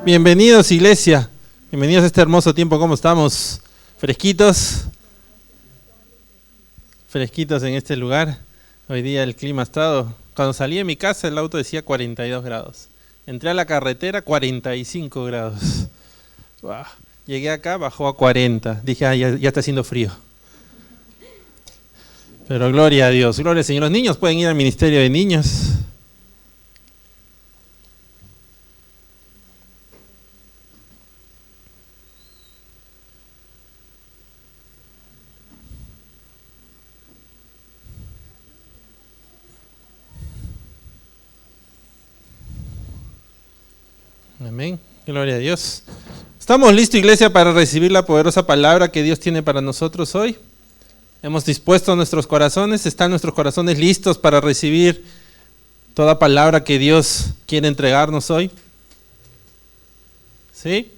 Bienvenidos, iglesia. Bienvenidos a este hermoso tiempo. ¿Cómo estamos? ¿Fresquitos? Fresquitos en este lugar. Hoy día el clima ha estado... Cuando salí de mi casa el auto decía 42 grados. Entré a la carretera 45 grados. Wow. Llegué acá, bajó a 40. Dije, ya está haciendo frío. Pero gloria a Dios, gloria al Señor. Los niños pueden ir al ministerio de niños. Amén, gloria a Dios. ¿Estamos listos, iglesia, para recibir la poderosa palabra que Dios tiene para nosotros hoy? ¿Hemos dispuesto nuestros corazones? ¿Están nuestros corazones listos para recibir toda palabra que Dios quiere entregarnos hoy? ¿Sí?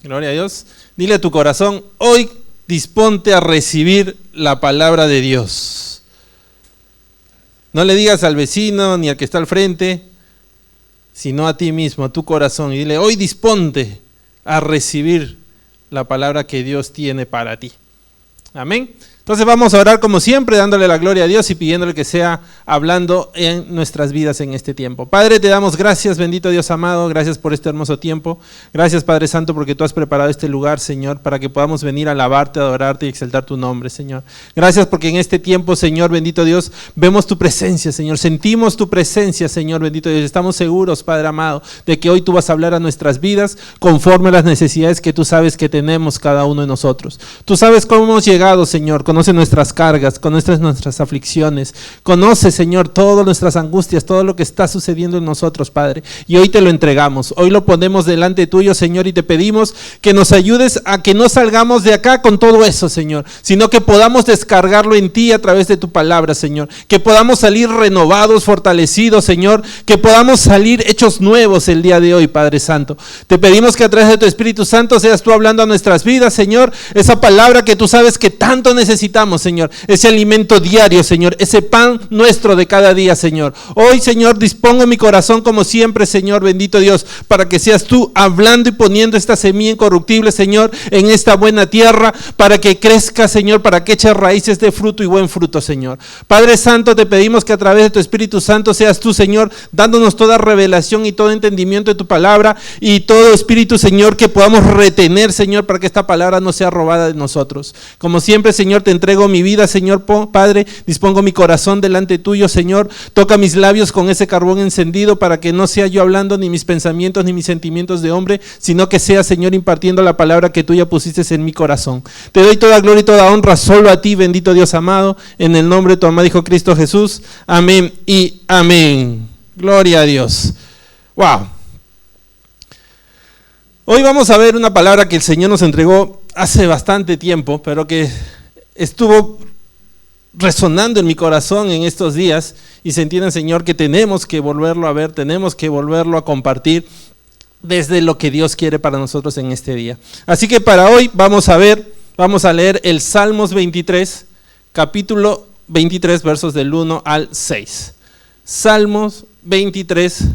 Gloria a Dios. Dile a tu corazón, hoy disponte a recibir la palabra de Dios. No le digas al vecino ni al que está al frente, sino a ti mismo, a tu corazón. Y dile, hoy disponte a recibir la palabra que Dios tiene para ti. Amén. Entonces vamos a orar como siempre, dándole la gloria a Dios y pidiéndole que sea hablando en nuestras vidas en este tiempo. Padre, te damos gracias, bendito Dios amado, gracias por este hermoso tiempo. Gracias, Padre Santo, porque tú has preparado este lugar, Señor, para que podamos venir a alabarte, adorarte y exaltar tu nombre, Señor. Gracias porque en este tiempo, Señor, bendito Dios, vemos tu presencia, Señor. Sentimos tu presencia, Señor, bendito Dios. Estamos seguros, Padre amado, de que hoy tú vas a hablar a nuestras vidas conforme a las necesidades que tú sabes que tenemos cada uno de nosotros. Tú sabes cómo hemos llegado, Señor. Conoce nuestras cargas, conoce nuestras aflicciones, conoce, Señor, todas nuestras angustias, todo lo que está sucediendo en nosotros, Padre, y hoy te lo entregamos, hoy lo ponemos delante tuyo, Señor, y te pedimos que nos ayudes a que no salgamos de acá con todo eso, Señor, sino que podamos descargarlo en ti a través de tu palabra, Señor, que podamos salir renovados, fortalecidos, Señor, que podamos salir hechos nuevos el día de hoy, Padre Santo. Te pedimos que a través de tu Espíritu Santo seas tú hablando a nuestras vidas, Señor, esa palabra que tú sabes que tanto necesitamos, Señor, ese alimento diario, Señor, ese pan nuestro de cada día, Señor. Hoy, Señor, dispongo mi corazón como siempre, Señor, bendito Dios, para que seas tú hablando y poniendo esta semilla incorruptible, Señor, en esta buena tierra, para que crezca, Señor, para que eche raíces de fruto y buen fruto, Señor. Padre Santo, te pedimos que a través de tu Espíritu Santo seas tú, Señor, dándonos toda revelación y todo entendimiento de tu palabra y todo Espíritu, Señor, que podamos retener, Señor, para que esta palabra no sea robada de nosotros. Como siempre, Señor, te entrego mi vida, Señor Padre, dispongo mi corazón delante tuyo, Señor, toca mis labios con ese carbón encendido para que no sea yo hablando ni mis pensamientos ni mis sentimientos de hombre, sino que sea, Señor, impartiendo la palabra que tú ya pusiste en mi corazón. Te doy toda gloria y toda honra solo a ti, bendito Dios amado, en el nombre de tu amado Hijo Cristo Jesús, amén y amén. Gloria a Dios. Wow. Hoy vamos a ver una palabra que el Señor nos entregó hace bastante tiempo, pero que estuvo resonando en mi corazón en estos días y se entiende, Señor, que tenemos que volverlo a ver, tenemos que volverlo a compartir desde lo que Dios quiere para nosotros en este día. Así que para hoy vamos a leer el Salmos 23, capítulo 23, versos del 1 al 6. Salmos 23,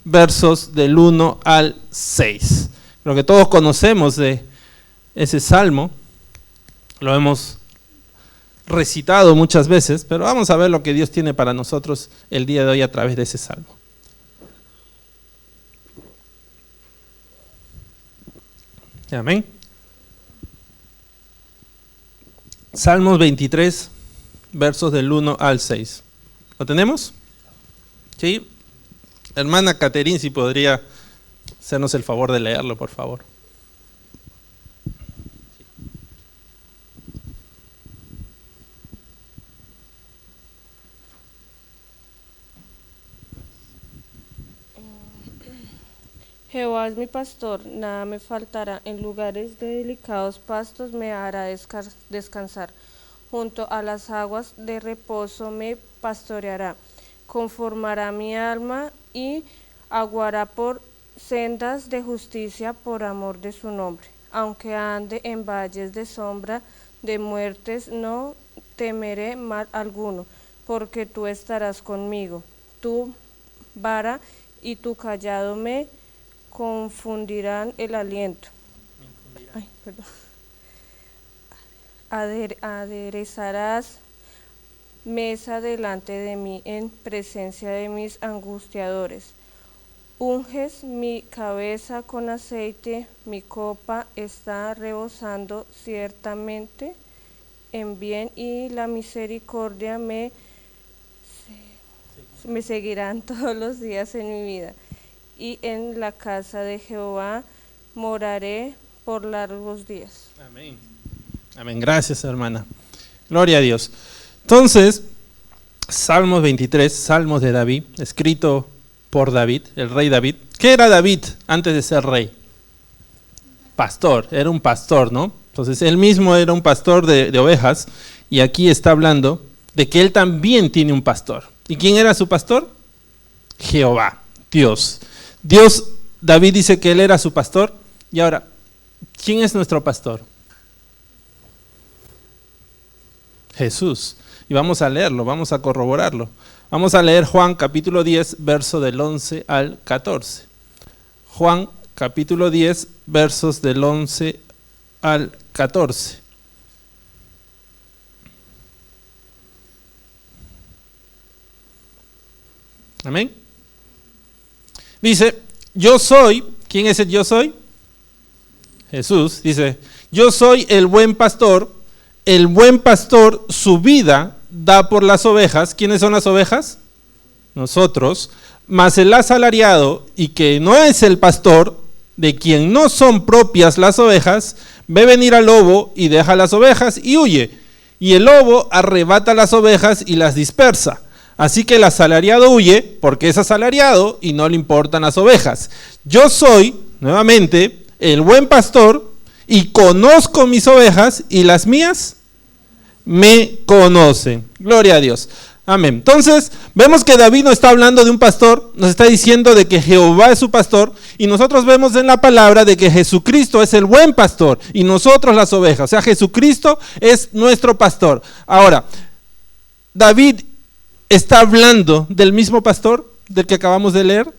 versos del 1 al 6. Creo que todos conocemos de ese salmo, lo hemos recitado muchas veces, pero vamos a ver lo que Dios tiene para nosotros el día de hoy a través de ese salmo. Amén. Salmos 23, versos del 1 al 6. ¿Lo tenemos? Sí. Hermana Caterín, si podría hacernos el favor de leerlo, por favor. Jehová es mi pastor, nada me faltará. En lugares de delicados pastos me hará descansar. Junto a las aguas de reposo me pastoreará. Conformará mi alma y aguará por sendas de justicia por amor de su nombre. Aunque ande en valles de sombra de muertes, no temeré mal alguno, porque tú estarás conmigo. Tu vara y tu cayado me confundirán el aliento. Ay, perdón. Aderezarás mesa delante de mí en presencia de mis angustiadores. Unges mi cabeza con aceite, mi copa está rebosando ciertamente en bien, y la misericordia me seguirán todos los días en mi vida. Y en la casa de Jehová moraré por largos días. Amén. Amén. Gracias, hermana. Gloria a Dios. Entonces, Salmos 23, Salmos de David, escrito por David, el rey David. ¿Qué era David antes de ser rey? Pastor, era un pastor, ¿no? Entonces, él mismo era un pastor de ovejas, y aquí está hablando de que él también tiene un pastor. ¿Y quién era su pastor? Jehová, Dios. David dice que él era su pastor, y ahora, ¿quién es nuestro pastor? Jesús. Y vamos a leerlo, vamos a corroborarlo. Vamos a leer Juan capítulo 10, verso del 11 al 14. Juan capítulo 10, versos del 11 al 14. Amén. Dice, yo soy, ¿quién es el yo soy? Jesús. Dice, yo soy el buen pastor su vida da por las ovejas. ¿Quiénes son las ovejas? Nosotros. Mas el asalariado, y que no es el pastor, de quien no son propias las ovejas, ve venir al lobo y deja las ovejas y huye. Y el lobo arrebata las ovejas y las dispersa. Así que el asalariado huye porque es asalariado y no le importan las ovejas. Yo soy, nuevamente, el buen pastor y conozco mis ovejas y las mías me conocen. Gloria a Dios. Amén. Entonces, vemos que David no está hablando de un pastor, nos está diciendo de que Jehová es su pastor, y nosotros vemos en la palabra de que Jesucristo es el buen pastor y nosotros las ovejas. O sea, Jesucristo es nuestro pastor. Ahora, David está hablando del mismo pastor del que acabamos de leer.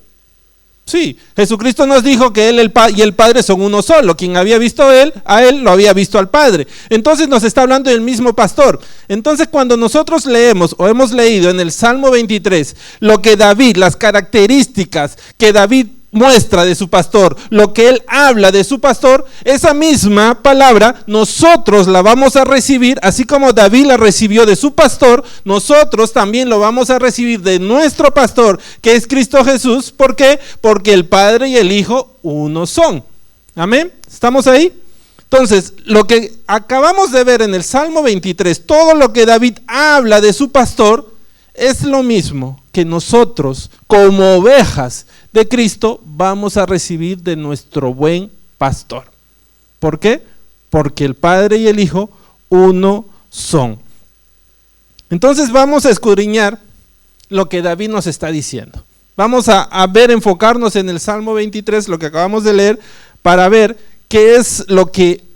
Sí, Jesucristo nos dijo que Él y el Padre son uno solo. Quien había visto a Él lo había visto al Padre. Entonces nos está hablando del mismo pastor. Entonces cuando nosotros leemos o hemos leído en el Salmo 23 lo que David, las características que David muestra de su pastor, lo que él habla de su pastor, esa misma palabra nosotros la vamos a recibir, así como David la recibió de su pastor, nosotros también lo vamos a recibir de nuestro pastor, que es Cristo Jesús. ¿Por qué? Porque el Padre y el Hijo uno son. Amén. ¿Estamos ahí? Entonces, lo que acabamos de ver en el Salmo 23, todo lo que David habla de su pastor, es lo mismo que nosotros, como ovejas de Cristo, vamos a recibir de nuestro buen pastor. ¿Por qué? Porque el Padre y el Hijo uno son. Entonces vamos a escudriñar lo que David nos está diciendo. Vamos a enfocarnos en el Salmo 23, lo que acabamos de leer, para ver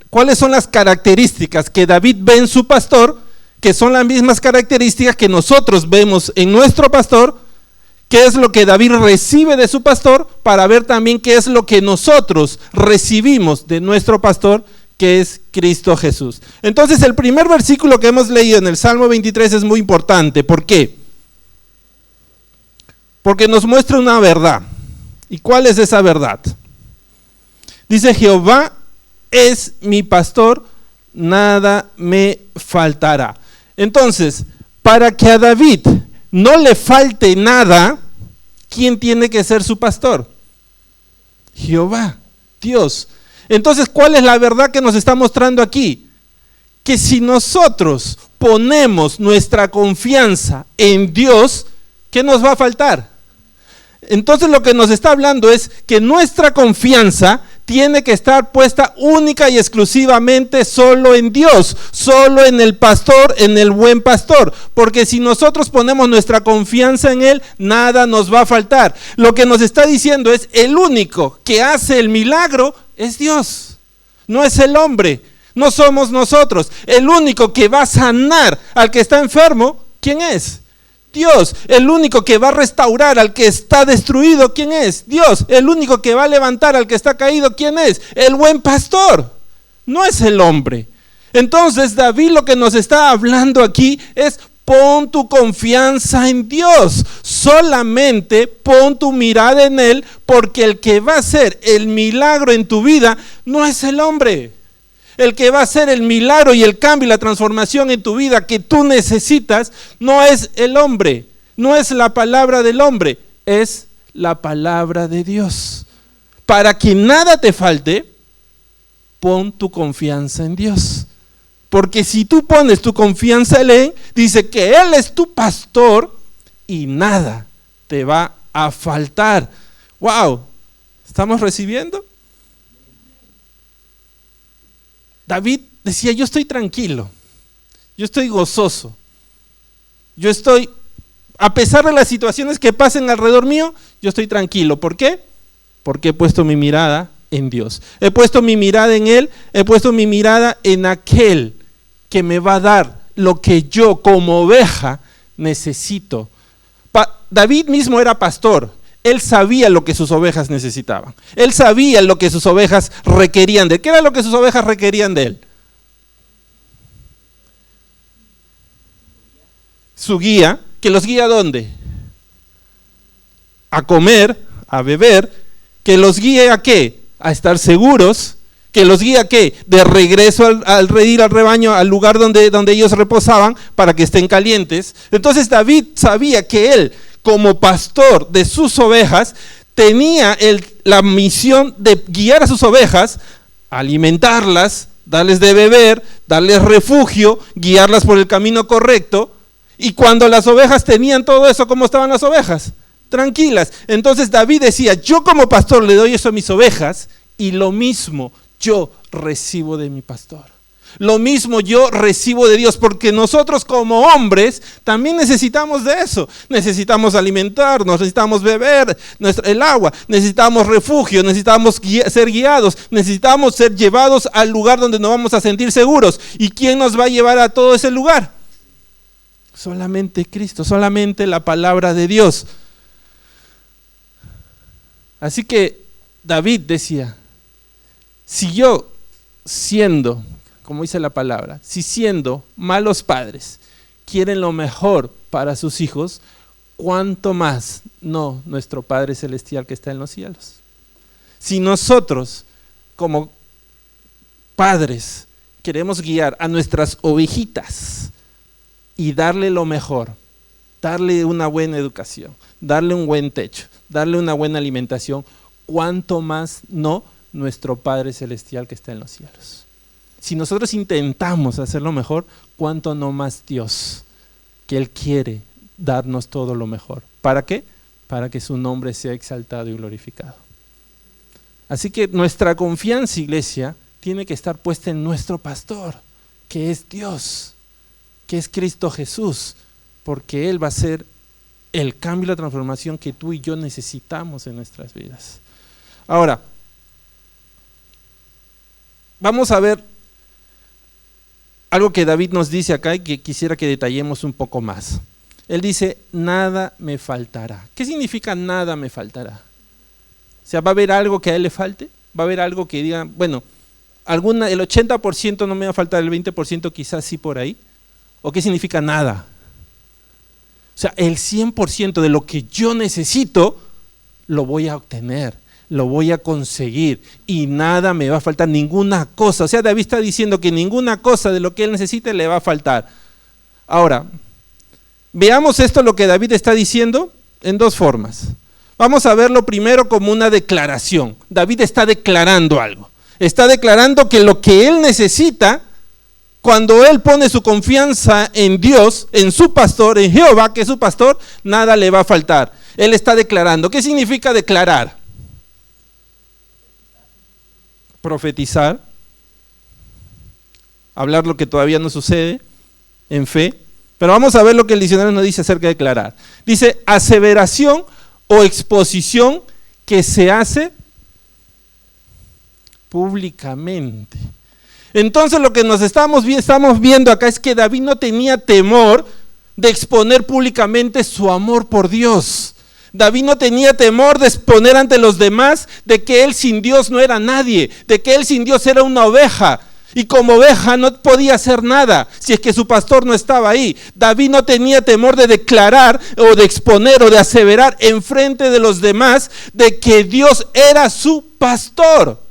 cuáles son las características que David ve en su pastor, que son las mismas características que nosotros vemos en nuestro pastor, qué es lo que David recibe de su pastor, para ver también qué es lo que nosotros recibimos de nuestro pastor, que es Cristo Jesús. Entonces el primer versículo que hemos leído en el Salmo 23 es muy importante. ¿Por qué? Porque nos muestra una verdad. ¿Y cuál es esa verdad? Dice, Jehová es mi pastor, nada me faltará. Entonces, para que a David no le falte nada, ¿quién tiene que ser su pastor? Jehová, Dios. Entonces, ¿cuál es la verdad que nos está mostrando aquí? Que si nosotros ponemos nuestra confianza en Dios, ¿qué nos va a faltar? Entonces lo que nos está hablando es que nuestra confianza tiene que estar puesta única y exclusivamente solo en Dios, solo en el pastor, en el buen pastor, porque si nosotros ponemos nuestra confianza en Él, nada nos va a faltar. Lo que nos está diciendo es, el único que hace el milagro es Dios, no es el hombre, no somos nosotros. El único que va a sanar al que está enfermo, ¿quién es? Dios. El único que va a restaurar al que está destruido, ¿quién es? Dios. El único que va a levantar al que está caído, ¿quién es? El buen pastor. No es el hombre. Entonces David lo que nos está hablando aquí es: pon tu confianza en Dios, solamente pon tu mirada en Él, porque el que va a hacer el milagro en tu vida no es el hombre. El que va a hacer el milagro y el cambio y la transformación en tu vida que tú necesitas no es el hombre, no es la palabra del hombre, es la palabra de Dios. Para que nada te falte, pon tu confianza en Dios. Porque si tú pones tu confianza en Él, dice que Él es tu pastor y nada te va a faltar. ¡Wow! ¿Estamos recibiendo? David decía: yo estoy tranquilo, yo estoy gozoso, yo estoy, a pesar de las situaciones que pasen alrededor mío, yo estoy tranquilo. ¿Por qué? Porque he puesto mi mirada en Dios, he puesto mi mirada en Él, he puesto mi mirada en aquel que me va a dar lo que yo como oveja necesito. David mismo era pastor. Él sabía lo que sus ovejas necesitaban. Él sabía lo que sus ovejas requerían de él. ¿Qué era lo que sus ovejas requerían de él? Su guía. ¿Que los guía a dónde? A comer, a beber. ¿Que los guíe a qué? A estar seguros. ¿Que los guía a qué? De regreso al redil, al rebaño, al lugar donde ellos reposaban, para que estén calientes. Entonces David sabía que él, como pastor de sus ovejas, tenía la misión de guiar a sus ovejas, alimentarlas, darles de beber, darles refugio, guiarlas por el camino correcto. Y cuando las ovejas tenían todo eso, ¿cómo estaban las ovejas? Tranquilas. Entonces David decía: yo como pastor le doy eso a mis ovejas, y lo mismo yo recibo de mi pastor. Lo mismo yo recibo de Dios, porque nosotros como hombres también necesitamos de eso. Necesitamos alimentarnos, necesitamos beber el agua, necesitamos refugio, necesitamos ser guiados, necesitamos ser llevados al lugar donde nos vamos a sentir seguros. ¿Y quién nos va a llevar a todo ese lugar? Solamente Cristo, solamente la palabra de Dios. Así que David decía: si yo siendo, como dice la palabra, si siendo malos padres quieren lo mejor para sus hijos, ¿cuánto más no nuestro Padre Celestial que está en los cielos? Si nosotros como padres queremos guiar a nuestras ovejitas y darle lo mejor, darle una buena educación, darle un buen techo, darle una buena alimentación, ¿cuánto más no nuestro Padre Celestial que está en los cielos? Si nosotros intentamos hacerlo mejor, ¿cuánto no más Dios, que Él quiere darnos todo lo mejor? ¿Para qué? Para que su nombre sea exaltado y glorificado. Así que nuestra confianza, iglesia, tiene que estar puesta en nuestro pastor, que es Dios, que es Cristo Jesús, porque Él va a ser el cambio y la transformación que tú y yo necesitamos en nuestras vidas. Ahora, vamos a ver algo que David nos dice acá y que quisiera que detallemos un poco más. Él dice: nada me faltará. ¿Qué significa nada me faltará? O sea, ¿va a haber algo que a él le falte? ¿Va a haber algo que diga, bueno, el 80% no me va a faltar, el 20% quizás sí por ahí? ¿O qué significa nada? O sea, el 100% de lo que yo necesito lo voy a obtener, lo voy a conseguir y nada me va a faltar, ninguna cosa. O sea, David está diciendo que ninguna cosa de lo que él necesite le va a faltar. Ahora, veamos esto, lo que David está diciendo, en dos formas. Vamos a verlo primero como una declaración. David está declarando algo. Está declarando que lo que él necesita, cuando él pone su confianza en Dios, en su pastor, en Jehová, que es su pastor, nada le va a faltar. Él está declarando. ¿Qué significa declarar? Profetizar, hablar lo que todavía no sucede en fe. Pero vamos a ver lo que el diccionario nos dice acerca de declarar. Dice: aseveración o exposición que se hace públicamente. Entonces lo que estamos viendo acá es que David no tenía temor de exponer públicamente su amor por Dios. David no tenía temor de exponer ante los demás de que él sin Dios no era nadie, de que él sin Dios era una oveja. Y como oveja no podía hacer nada si es que su pastor no estaba ahí. David no tenía temor de declarar o de exponer o de aseverar en frente de los demás de que Dios era su pastor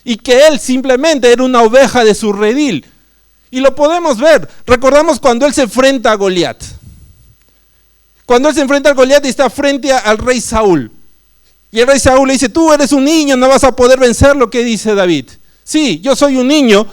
y que él simplemente era una oveja de su redil. Y lo podemos ver. Recordamos cuando él se enfrenta a Goliat. Cuando él se enfrenta a Goliat y está frente al rey Saúl. Y el rey Saúl le dice, tú eres un niño, no vas a poder vencerlo. ¿Qué dice David? Sí, yo soy un niño,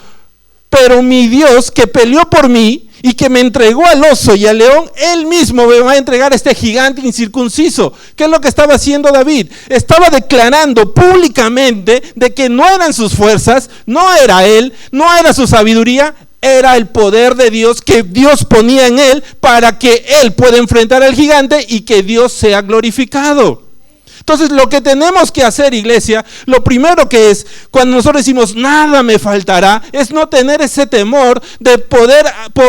pero mi Dios que peleó por mí y que me entregó al oso y al león, él mismo me va a entregar a este gigante incircunciso. ¿Qué es lo que estaba haciendo David? Estaba declarando públicamente de que no eran sus fuerzas, no era él, no era su sabiduría, era el poder de Dios que Dios ponía en él para que él pueda enfrentar al gigante y que Dios sea glorificado. Entonces lo que tenemos que hacer, iglesia, lo primero que es, cuando nosotros decimos nada me faltará, es no tener ese temor de poder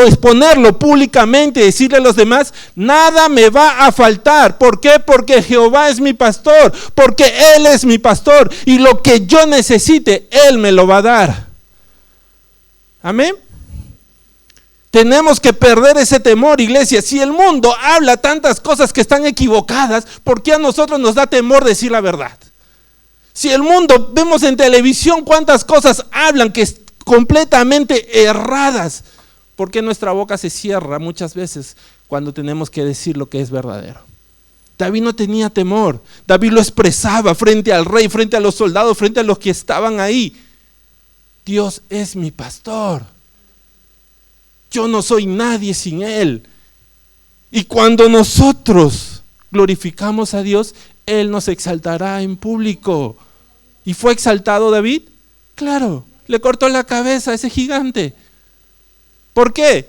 exponerlo públicamente y decirle a los demás, nada me va a faltar. ¿Por qué? Porque Jehová es mi pastor, porque Él es mi pastor y lo que yo necesite, Él me lo va a dar. Amén. Tenemos que perder ese temor, iglesia. Si el mundo habla tantas cosas que están equivocadas, ¿por qué a nosotros nos da temor decir la verdad? Si el mundo, vemos en televisión cuántas cosas hablan que es completamente erradas, ¿por qué nuestra boca se cierra muchas veces cuando tenemos que decir lo que es verdadero? David no tenía temor. David lo expresaba frente al rey, frente a los soldados, frente a los que estaban ahí. Dios es mi pastor. Yo no soy nadie sin Él. Y cuando nosotros glorificamos a Dios, Él nos exaltará en público. ¿Y fue exaltado David? Claro, le cortó la cabeza a ese gigante. ¿Por qué?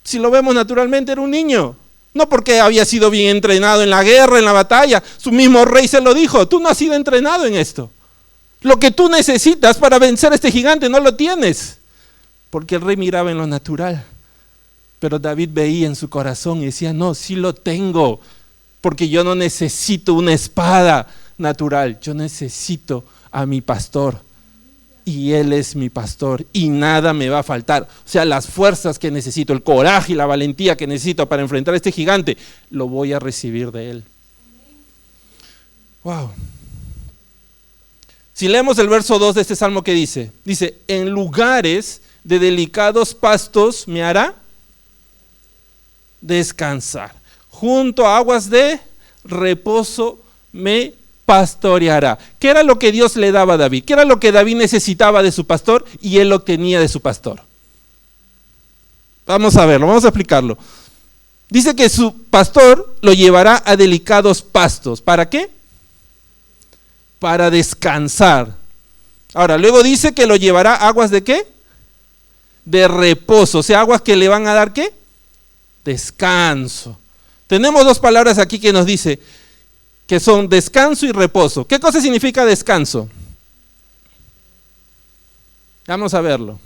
Si lo vemos naturalmente, era un niño. No porque había sido bien entrenado en la guerra, en la batalla. Su mismo rey se lo dijo, tú no has sido entrenado en esto. Lo que tú necesitas para vencer a este gigante no lo tienes. Porque el rey miraba en lo natural, pero David veía en su corazón y decía, no, sí lo tengo, porque yo no necesito una espada natural, yo necesito a mi pastor, y él es mi pastor, y nada me va a faltar. O sea, las fuerzas que necesito, el coraje y la valentía que necesito para enfrentar a este gigante, lo voy a recibir de él. Wow. Si leemos el verso 2 de este salmo, ¿qué dice? Dice, en lugares de delicados pastos me hará descansar. Junto a aguas de reposo me pastoreará. ¿Qué era lo que Dios le daba a David? ¿Qué era lo que David necesitaba de su pastor y él lo tenía de su pastor? Vamos a verlo, vamos a explicarlo. Dice que su pastor lo llevará a delicados pastos. ¿Para qué? Para descansar. Ahora, luego dice que lo llevará a aguas de ¿qué? De reposo, o sea, aguas que le van a dar ¿qué? Descanso. Tenemos dos palabras aquí que nos dice que son descanso y reposo. ¿Qué cosa significa descanso? Vamos a verlo,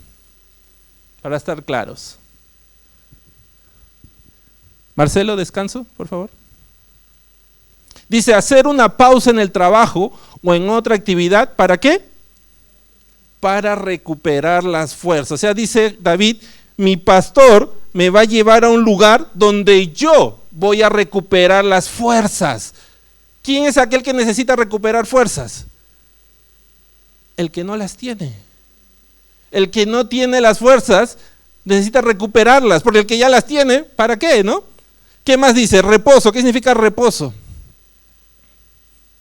para estar claros. Marcelo, descanso, por favor. Dice, hacer una pausa en el trabajo o en otra actividad, ¿para qué? Para recuperar las fuerzas. O sea, dice David, mi pastor me va a llevar a un lugar donde yo voy a recuperar las fuerzas. ¿Quién es aquel que necesita recuperar fuerzas? El que no las tiene. El que no tiene las fuerzas necesita recuperarlas, porque el que ya las tiene, ¿para qué, no? ¿Qué más dice? Reposo. ¿Qué significa reposo?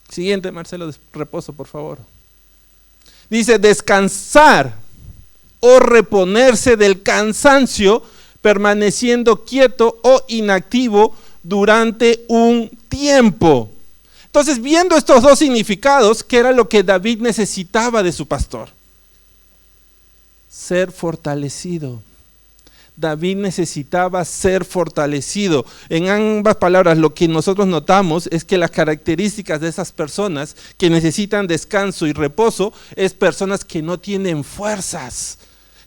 Siguiente, Marcelo, reposo, por favor. Dice descansar o reponerse del cansancio permaneciendo quieto o inactivo durante un tiempo. Entonces, viendo estos dos significados, ¿qué era lo que David necesitaba de su pastor? Ser fortalecido. David necesitaba ser fortalecido. En ambas palabras, lo que nosotros notamos es que las características de esas personas que necesitan descanso y reposo es personas que no tienen fuerzas,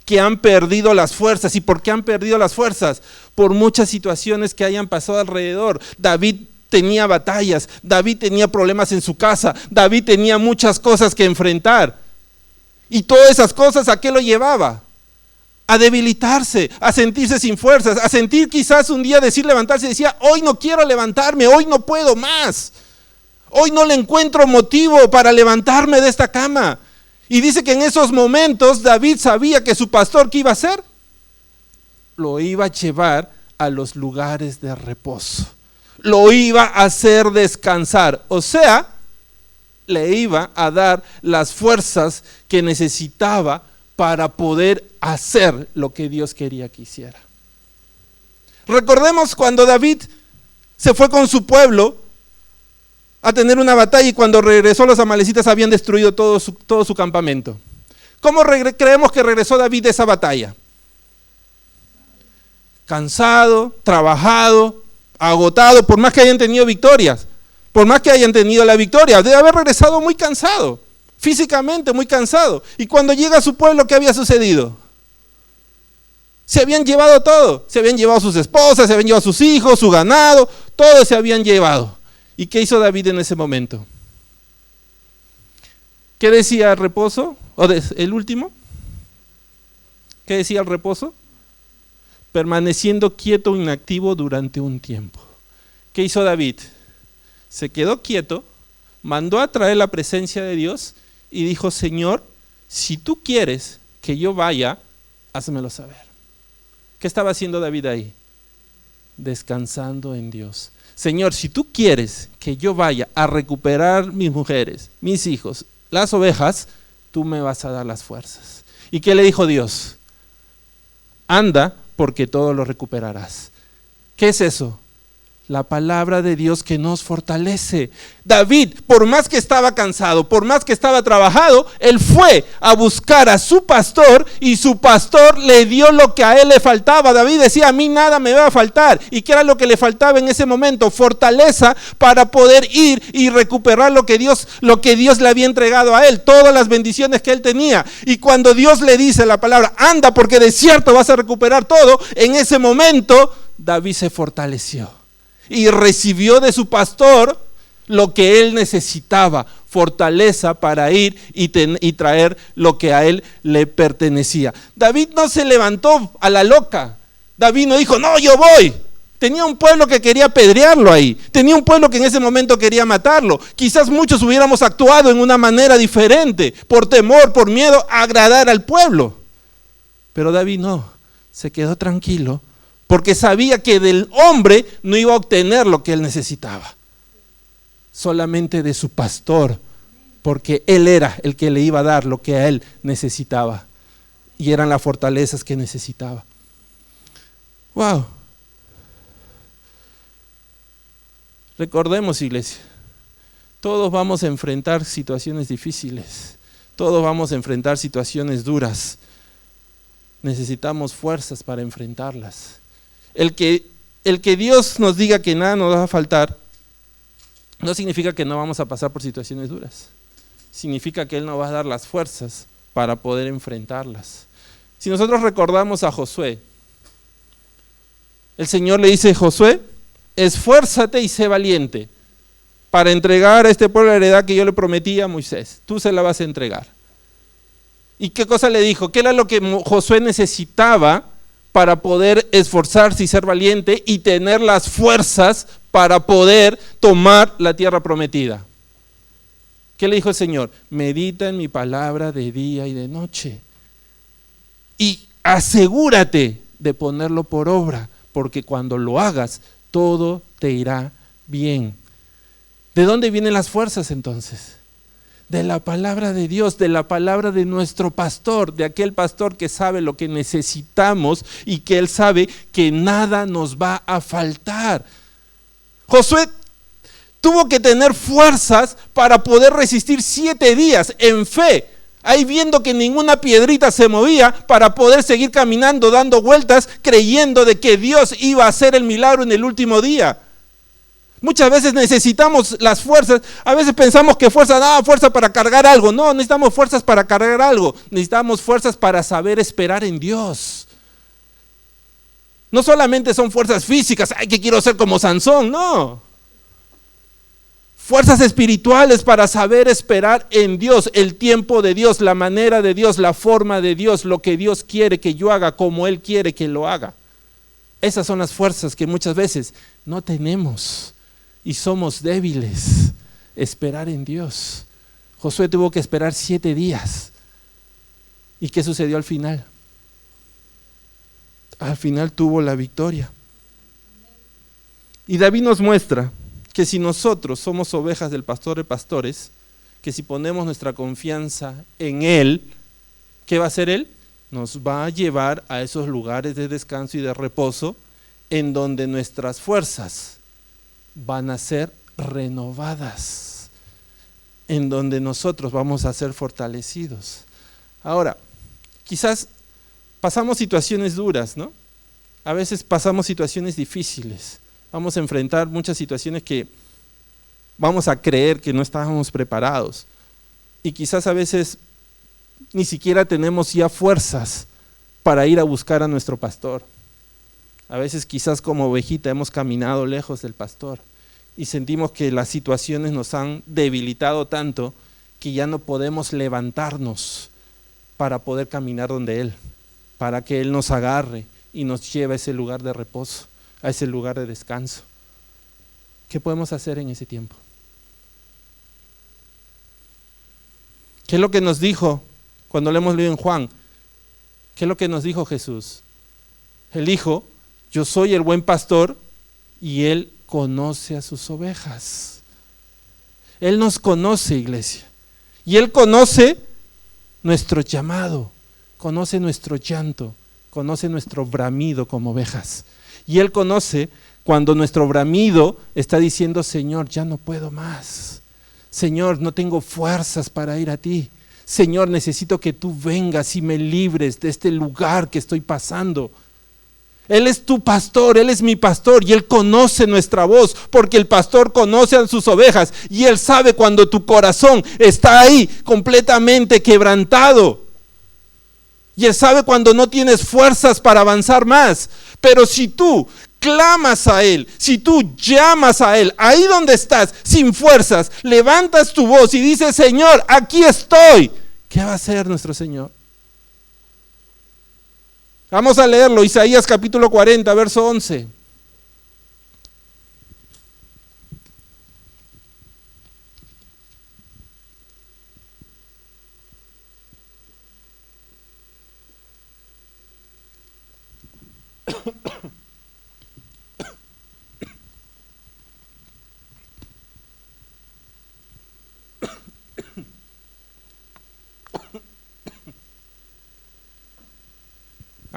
que han perdido las fuerzas. ¿Y por qué han perdido las fuerzas? Por muchas situaciones que hayan pasado alrededor. David tenía batallas, David tenía problemas en su casa, David tenía muchas cosas que enfrentar. Y todas esas cosas, ¿a qué lo llevaba? A debilitarse, a sentirse sin fuerzas, a sentir quizás un día decir levantarse y decía, hoy no quiero levantarme, hoy no puedo más. Hoy no le encuentro motivo para levantarme de esta cama. Y dice que en esos momentos David sabía que su pastor, ¿qué iba a hacer? Lo iba a llevar a los lugares de reposo. Lo iba a hacer descansar. O sea, le iba a dar las fuerzas que necesitaba para poder hacer lo que Dios quería que hiciera. Recordemos cuando David se fue con su pueblo a tener una batalla y cuando regresó los amalecitas habían destruido todo su campamento. ¿Cómo creemos que regresó David de esa batalla? Cansado, trabajado, agotado, por más que hayan tenido victorias, por más que hayan tenido la victoria, debe haber regresado muy cansado, físicamente muy cansado. Y cuando llega a su pueblo, ¿qué había sucedido? Se habían llevado todo, se habían llevado sus esposas, se habían llevado sus hijos, su ganado, todo se habían llevado. ¿Y qué hizo David en ese momento? ¿Qué decía el reposo? ¿O el último? ¿Qué decía el reposo? Permaneciendo quieto, inactivo durante un tiempo. ¿Qué hizo David? Se quedó quieto, mandó a traer la presencia de Dios y dijo, Señor, si tú quieres que yo vaya, házmelo saber. ¿Qué estaba haciendo David ahí? Descansando en Dios. Señor, si tú quieres que yo vaya a recuperar mis mujeres, mis hijos, las ovejas, tú me vas a dar las fuerzas. ¿Y qué le dijo Dios? Anda, porque todo lo recuperarás. ¿Qué es eso? La palabra de Dios que nos fortalece. David, por más que estaba cansado, por más que estaba trabajado, él fue a buscar a su pastor y su pastor le dio lo que a él le faltaba. David decía, a mí nada me va a faltar. ¿Y qué era lo que le faltaba en ese momento? Fortaleza para poder ir y recuperar lo que Dios le había entregado a él, todas las bendiciones que él tenía. Y cuando Dios le dice la palabra, anda porque de cierto vas a recuperar todo, en ese momento David se fortaleció. Y recibió de su pastor lo que él necesitaba, fortaleza para ir y traer lo que a él le pertenecía. David no se levantó a la loca. David no dijo, no, yo voy. Tenía un pueblo que quería apedrearlo ahí. Tenía un pueblo que en ese momento quería matarlo. Quizás muchos hubiéramos actuado en una manera diferente, por temor, por miedo a agradar al pueblo. Pero David no, se quedó tranquilo. Porque sabía que del hombre no iba a obtener lo que él necesitaba, solamente de su pastor, porque él era el que le iba a dar lo que a él necesitaba, y eran las fortalezas que necesitaba. Wow. Recordemos, iglesia, todos vamos a enfrentar situaciones difíciles, todos vamos a enfrentar situaciones duras. Necesitamos fuerzas para enfrentarlas. El que Dios nos diga que nada nos va a faltar, no significa que no vamos a pasar por situaciones duras. Significa que Él nos va a dar las fuerzas para poder enfrentarlas. Si nosotros recordamos a Josué, el Señor le dice, Josué, esfuérzate y sé valiente para entregar a este pueblo la heredad que yo le prometí a Moisés. Tú se la vas a entregar. ¿Y qué cosa le dijo? ¿Qué era lo que Josué necesitaba para poder esforzarse y ser valiente y tener las fuerzas para poder tomar la tierra prometida? ¿Qué le dijo el Señor? Medita en mi palabra de día y de noche y asegúrate de ponerlo por obra, porque cuando lo hagas todo te irá bien. ¿De dónde vienen las fuerzas entonces? De la palabra de Dios, de la palabra de nuestro pastor, de aquel pastor que sabe lo que necesitamos y que él sabe que nada nos va a faltar. Josué tuvo que tener fuerzas para poder resistir 7 días en fe, ahí viendo que ninguna piedrita se movía, para poder seguir caminando, dando vueltas, creyendo de que Dios iba a hacer el milagro en el último día. Muchas veces necesitamos las fuerzas. A veces pensamos que fuerza para cargar algo. No, necesitamos fuerzas para cargar algo. Necesitamos fuerzas para saber esperar en Dios. No solamente son fuerzas físicas, ay, que quiero ser como Sansón, no. Fuerzas espirituales para saber esperar en Dios, el tiempo de Dios, la manera de Dios, la forma de Dios, lo que Dios quiere que yo haga, como Él quiere que lo haga. Esas son las fuerzas que muchas veces no tenemos y somos débiles. Esperar en Dios. Josué tuvo que esperar 7 días. ¿Y qué sucedió al final? Al final tuvo la victoria. Y David nos muestra que si nosotros somos ovejas del pastor de pastores, que si ponemos nuestra confianza en Él, ¿qué va a hacer Él? Nos va a llevar a esos lugares de descanso y de reposo en donde nuestras fuerzas van a ser renovadas, en donde nosotros vamos a ser fortalecidos. Ahora, quizás pasamos situaciones duras, ¿no? A veces pasamos situaciones difíciles. Vamos a enfrentar muchas situaciones que vamos a creer que no estábamos preparados. Y quizás a veces ni siquiera tenemos ya fuerzas para ir a buscar a nuestro pastor. A veces quizás como ovejita hemos caminado lejos del pastor y sentimos que las situaciones nos han debilitado tanto que ya no podemos levantarnos para poder caminar donde Él, para que Él nos agarre y nos lleve a ese lugar de reposo, a ese lugar de descanso. ¿Qué podemos hacer en ese tiempo? ¿Qué es lo que nos dijo cuando lo hemos leído en Juan? ¿Qué es lo que nos dijo Jesús? Él dijo: yo soy el buen pastor y Él conoce a sus ovejas. Él nos conoce, iglesia, y Él conoce nuestro llamado, conoce nuestro llanto, conoce nuestro bramido como ovejas. Y Él conoce cuando nuestro bramido está diciendo: Señor, ya no puedo más. Señor, no tengo fuerzas para ir a ti. Señor, necesito que tú vengas y me libres de este lugar que estoy pasando. Él es tu pastor, Él es mi pastor y Él conoce nuestra voz, porque el pastor conoce a sus ovejas y Él sabe cuando tu corazón está ahí completamente quebrantado. Y Él sabe cuando no tienes fuerzas para avanzar más. Pero si tú clamas a Él, si tú llamas a Él, ahí donde estás, sin fuerzas, levantas tu voz y dices: Señor, aquí estoy. ¿Qué va a hacer nuestro Señor? Vamos a leerlo, Isaías capítulo 40, verso 11.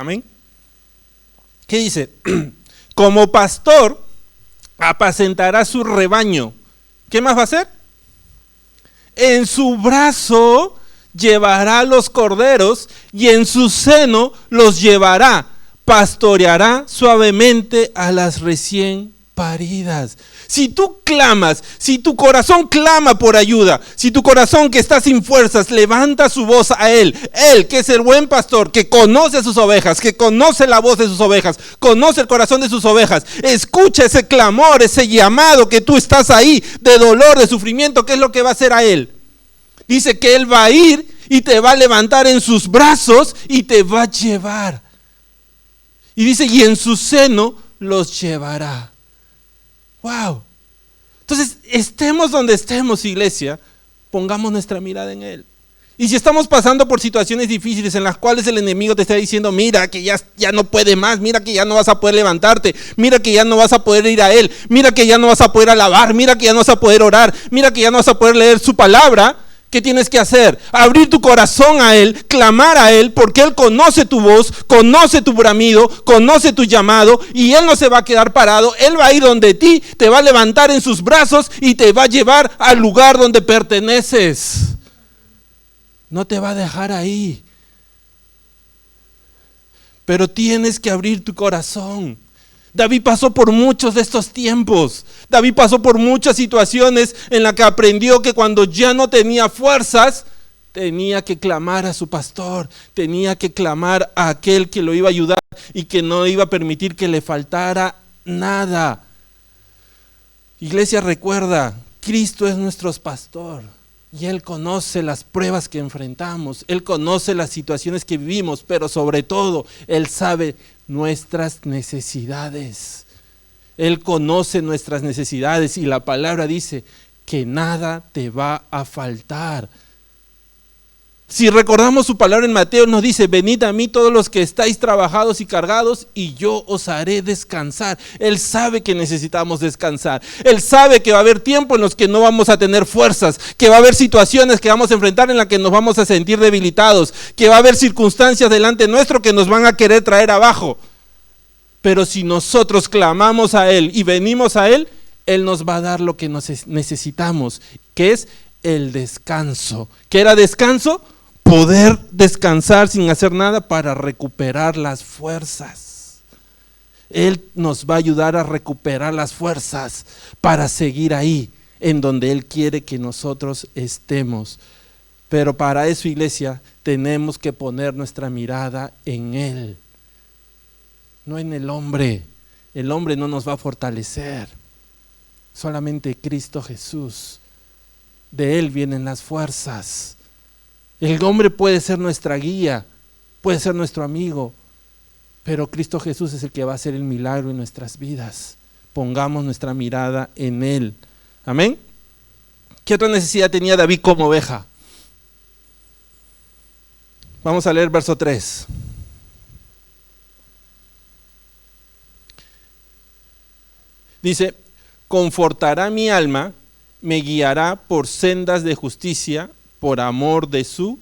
Amén. ¿Qué dice? Como pastor apacentará su rebaño. ¿Qué más va a hacer? En su brazo llevará los corderos y en su seno los llevará. Pastoreará suavemente a las recién paridas. Si tú clamas, si tu corazón clama por ayuda, si tu corazón que está sin fuerzas levanta su voz a Él que es el buen pastor, que conoce a sus ovejas, que conoce la voz de sus ovejas, conoce el corazón de sus ovejas, escucha ese clamor, ese llamado que tú estás ahí, de dolor, de sufrimiento, ¿qué es lo que va a hacer a Él? Dice que Él va a ir y te va a levantar en sus brazos y te va a llevar. Y dice, y en su seno los llevará. Wow. Entonces, estemos donde estemos, iglesia, pongamos nuestra mirada en Él. Y si estamos pasando por situaciones difíciles en las cuales el enemigo te está diciendo: mira que ya no puede más, mira que ya no vas a poder levantarte, mira que ya no vas a poder ir a Él, mira que ya no vas a poder alabar, mira que ya no vas a poder orar, mira que ya no vas a poder leer su palabra, ¿qué tienes que hacer? Abrir tu corazón a Él, clamar a Él, porque Él conoce tu voz, conoce tu bramido, conoce tu llamado, y Él no se va a quedar parado. Él va a ir donde ti, te va a levantar en sus brazos y te va a llevar al lugar donde perteneces. No te va a dejar ahí. Pero tienes que abrir tu corazón. David pasó por muchos de estos tiempos. David pasó por muchas situaciones en las que aprendió que cuando ya no tenía fuerzas, tenía que clamar a su pastor, tenía que clamar a aquel que lo iba a ayudar y que no iba a permitir que le faltara nada. Iglesia, recuerda, Cristo es nuestro pastor y Él conoce las pruebas que enfrentamos, Él conoce las situaciones que vivimos, pero sobre todo Él sabe nuestras necesidades. Él conoce nuestras necesidades y la palabra dice que nada te va a faltar. Si recordamos su palabra en Mateo, nos dice: venid a mí todos los que estáis trabajados y cargados y yo os haré descansar. Él sabe que necesitamos descansar. Él sabe que va a haber tiempo en los que no vamos a tener fuerzas, que va a haber situaciones que vamos a enfrentar en las que nos vamos a sentir debilitados, que va a haber circunstancias delante nuestro que nos van a querer traer abajo. Pero si nosotros clamamos a Él y venimos a Él, Él nos va a dar lo que necesitamos, que es el descanso. ¿Qué era descanso? Poder descansar sin hacer nada para recuperar las fuerzas. Él nos va a ayudar a recuperar las fuerzas para seguir ahí, en donde Él quiere que nosotros estemos. Pero para eso, iglesia, tenemos que poner nuestra mirada en Él, no en el hombre. El hombre no nos va a fortalecer, solamente Cristo Jesús. De Él vienen las fuerzas. El hombre puede ser nuestra guía, puede ser nuestro amigo, pero Cristo Jesús es el que va a hacer el milagro en nuestras vidas. Pongamos nuestra mirada en Él. Amén. ¿Qué otra necesidad tenía David como oveja? Vamos a leer verso 3. Dice: confortará mi alma, me guiará por sendas de justicia, por amor de su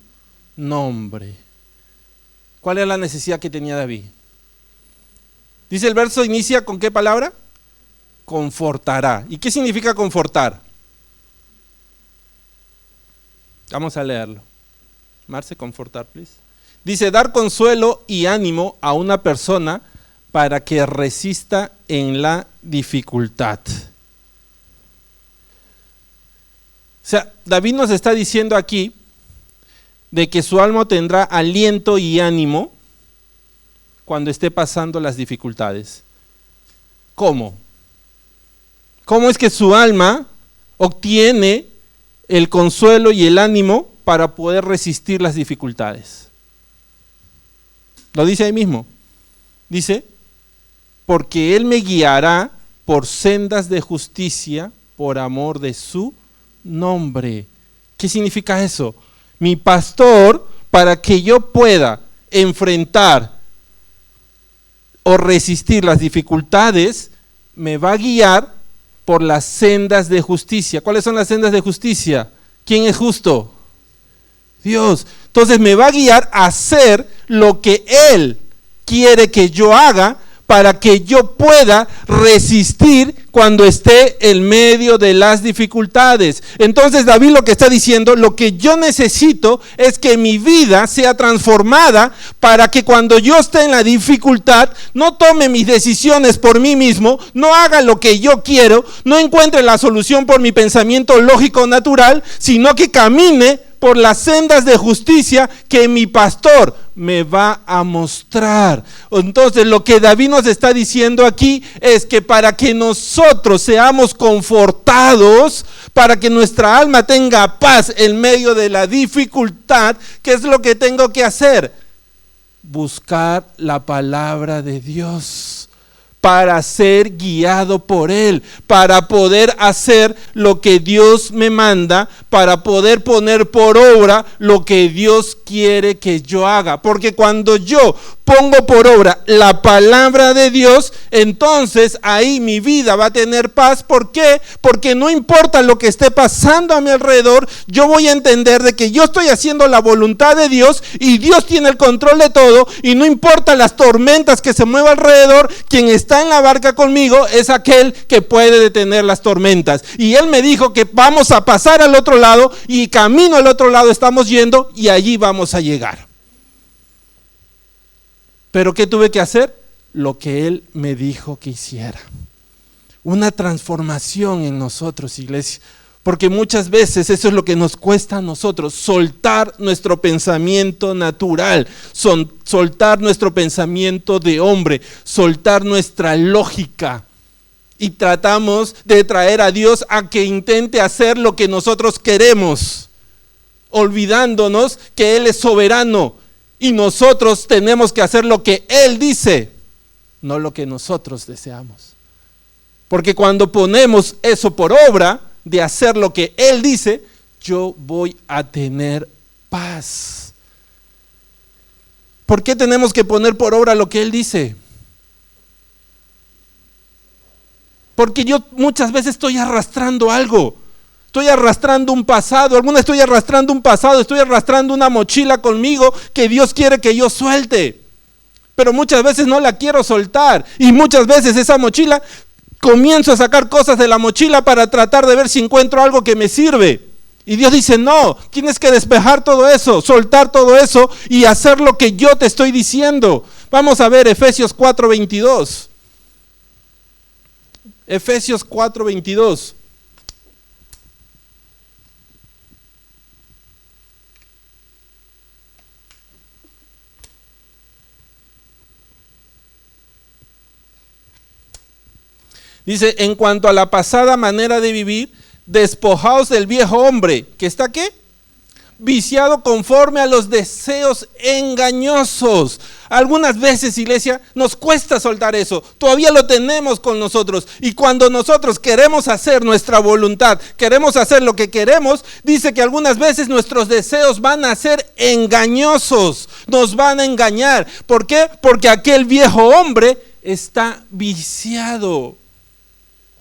nombre. ¿Cuál es la necesidad que tenía David? Dice el verso, inicia con ¿qué palabra? Confortará. ¿Y qué significa confortar? Vamos a leerlo. Marce, confortar, please. Dice: dar consuelo y ánimo a una persona para que resista en la dificultad. O sea, David nos está diciendo aquí de que su alma tendrá aliento y ánimo cuando esté pasando las dificultades. ¿Cómo? ¿Cómo es que su alma obtiene el consuelo y el ánimo para poder resistir las dificultades? Lo dice ahí mismo. Dice: porque Él me guiará por sendas de justicia, por amor de su nombre. ¿Qué significa eso? Mi pastor, para que yo pueda enfrentar o resistir las dificultades, me va a guiar por las sendas de justicia. ¿Cuáles son las sendas de justicia? ¿Quién es justo? Dios. Entonces me va a guiar a hacer lo que Él quiere que yo haga, para que yo pueda resistir cuando esté en medio de las dificultades. Entonces David lo que está diciendo: lo que yo necesito es que mi vida sea transformada para que cuando yo esté en la dificultad no tome mis decisiones por mí mismo, no haga lo que yo quiero, no encuentre la solución por mi pensamiento lógico natural, sino que camine por las sendas de justicia que mi pastor me va a mostrar. Entonces lo que David nos está diciendo aquí es que para que nosotros seamos confortados, para que nuestra alma tenga paz en medio de la dificultad, ¿qué es lo que tengo que hacer? Buscar la palabra de Dios, para ser guiado por Él, para poder hacer lo que Dios me manda, para poder poner por obra lo que Dios quiere que yo haga. Porque cuando yo pongo por obra la palabra de Dios, entonces ahí mi vida va a tener paz. ¿Por qué? Porque no importa lo que esté pasando a mi alrededor, yo voy a entender de que yo estoy haciendo la voluntad de Dios y Dios tiene el control de todo, y no importa las tormentas que se muevan alrededor, quien está en la barca conmigo es aquel que puede detener las tormentas. Y Él me dijo que vamos a pasar al otro lado, y camino al otro lado estamos yendo, y allí vamos a llegar. ¿Pero qué tuve que hacer? lo que Él me dijo que hiciera. Una transformación en nosotros, iglesia. Porque muchas veces eso es lo que nos cuesta a nosotros, soltar nuestro pensamiento natural, soltar nuestro pensamiento de hombre, soltar nuestra lógica. Y tratamos de traer a Dios a que intente hacer lo que nosotros queremos, olvidándonos que Él es soberano y nosotros tenemos que hacer lo que Él dice, no lo que nosotros deseamos. Porque cuando ponemos eso por obra, de hacer lo que Él dice, yo voy a tener paz. ¿Por qué tenemos que poner por obra lo que Él dice? Porque yo muchas veces estoy arrastrando algo. Estoy arrastrando un pasado. Alguna estoy arrastrando un pasado. Estoy arrastrando una mochila conmigo que Dios quiere que yo suelte. Pero muchas veces no la quiero soltar. Y muchas veces esa mochila, comienzo a sacar cosas de la mochila para tratar de ver si encuentro algo que me sirve. Y Dios dice, no, tienes que despejar todo eso, soltar todo eso y hacer lo que yo te estoy diciendo. Vamos a ver Efesios 4:22. Efesios 4:22. Dice, en cuanto a la pasada manera de vivir, despojaos del viejo hombre, que está ¿qué? Viciado conforme a los deseos engañosos. Algunas veces, iglesia, nos cuesta soltar eso. Todavía lo tenemos con nosotros. Y cuando nosotros queremos hacer nuestra voluntad, queremos hacer lo que queremos, dice que algunas veces nuestros deseos van a ser engañosos. Nos van a engañar. ¿Por qué? Porque aquel viejo hombre está viciado.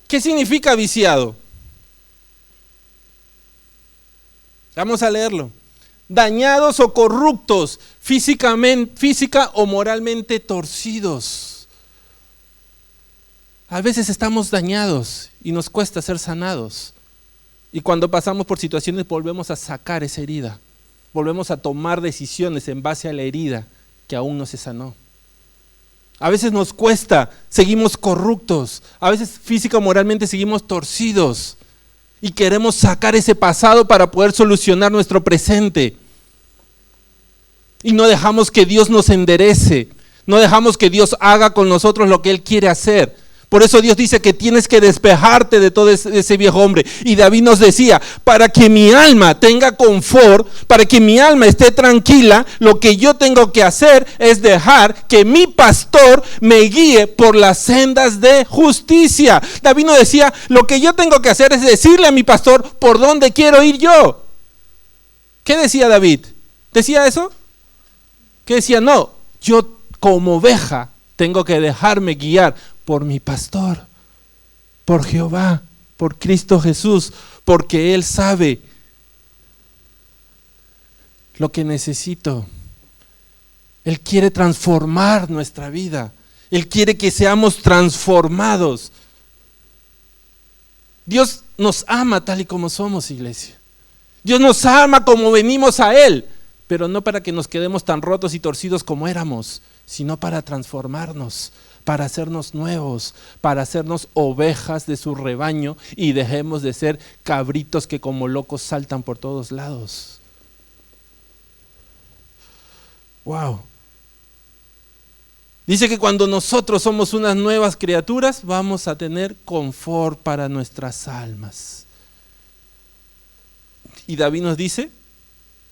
¿Qué significa viciado? Vamos a leerlo. Dañados o corruptos, física o moralmente torcidos. A veces estamos dañados y nos cuesta ser sanados. Y cuando pasamos por situaciones volvemos a sacar esa herida. Volvemos a tomar decisiones en base a la herida que aún no se sanó. A veces nos cuesta, seguimos corruptos, a veces física o moralmente seguimos torcidos y queremos sacar ese pasado para poder solucionar nuestro presente. Y no dejamos que Dios nos enderece, no dejamos que Dios haga con nosotros lo que Él quiere hacer. Por eso Dios dice que tienes que despejarte de todo ese viejo hombre. Y David nos decía, para que mi alma tenga confort, para que mi alma esté tranquila, lo que yo tengo que hacer es dejar que mi pastor me guíe por las sendas de justicia. David nos decía, lo que yo tengo que hacer es decirle a mi pastor por dónde quiero ir yo. ¿Qué decía David? ¿Decía eso? ¿Qué decía? No, yo como oveja tengo que dejarme guiar por mi pastor, por Jehová, por Cristo Jesús, porque Él sabe lo que necesito. Él quiere transformar nuestra vida. Él quiere que seamos transformados. Dios nos ama tal y como somos, iglesia. Dios nos ama como venimos a Él, pero no para que nos quedemos tan rotos y torcidos como éramos, sino para transformarnos, para hacernos nuevos, para hacernos ovejas de su rebaño y dejemos de ser cabritos que como locos saltan por todos lados. Wow. Dice que cuando nosotros somos unas nuevas criaturas, vamos a tener confort para nuestras almas. Y David nos dice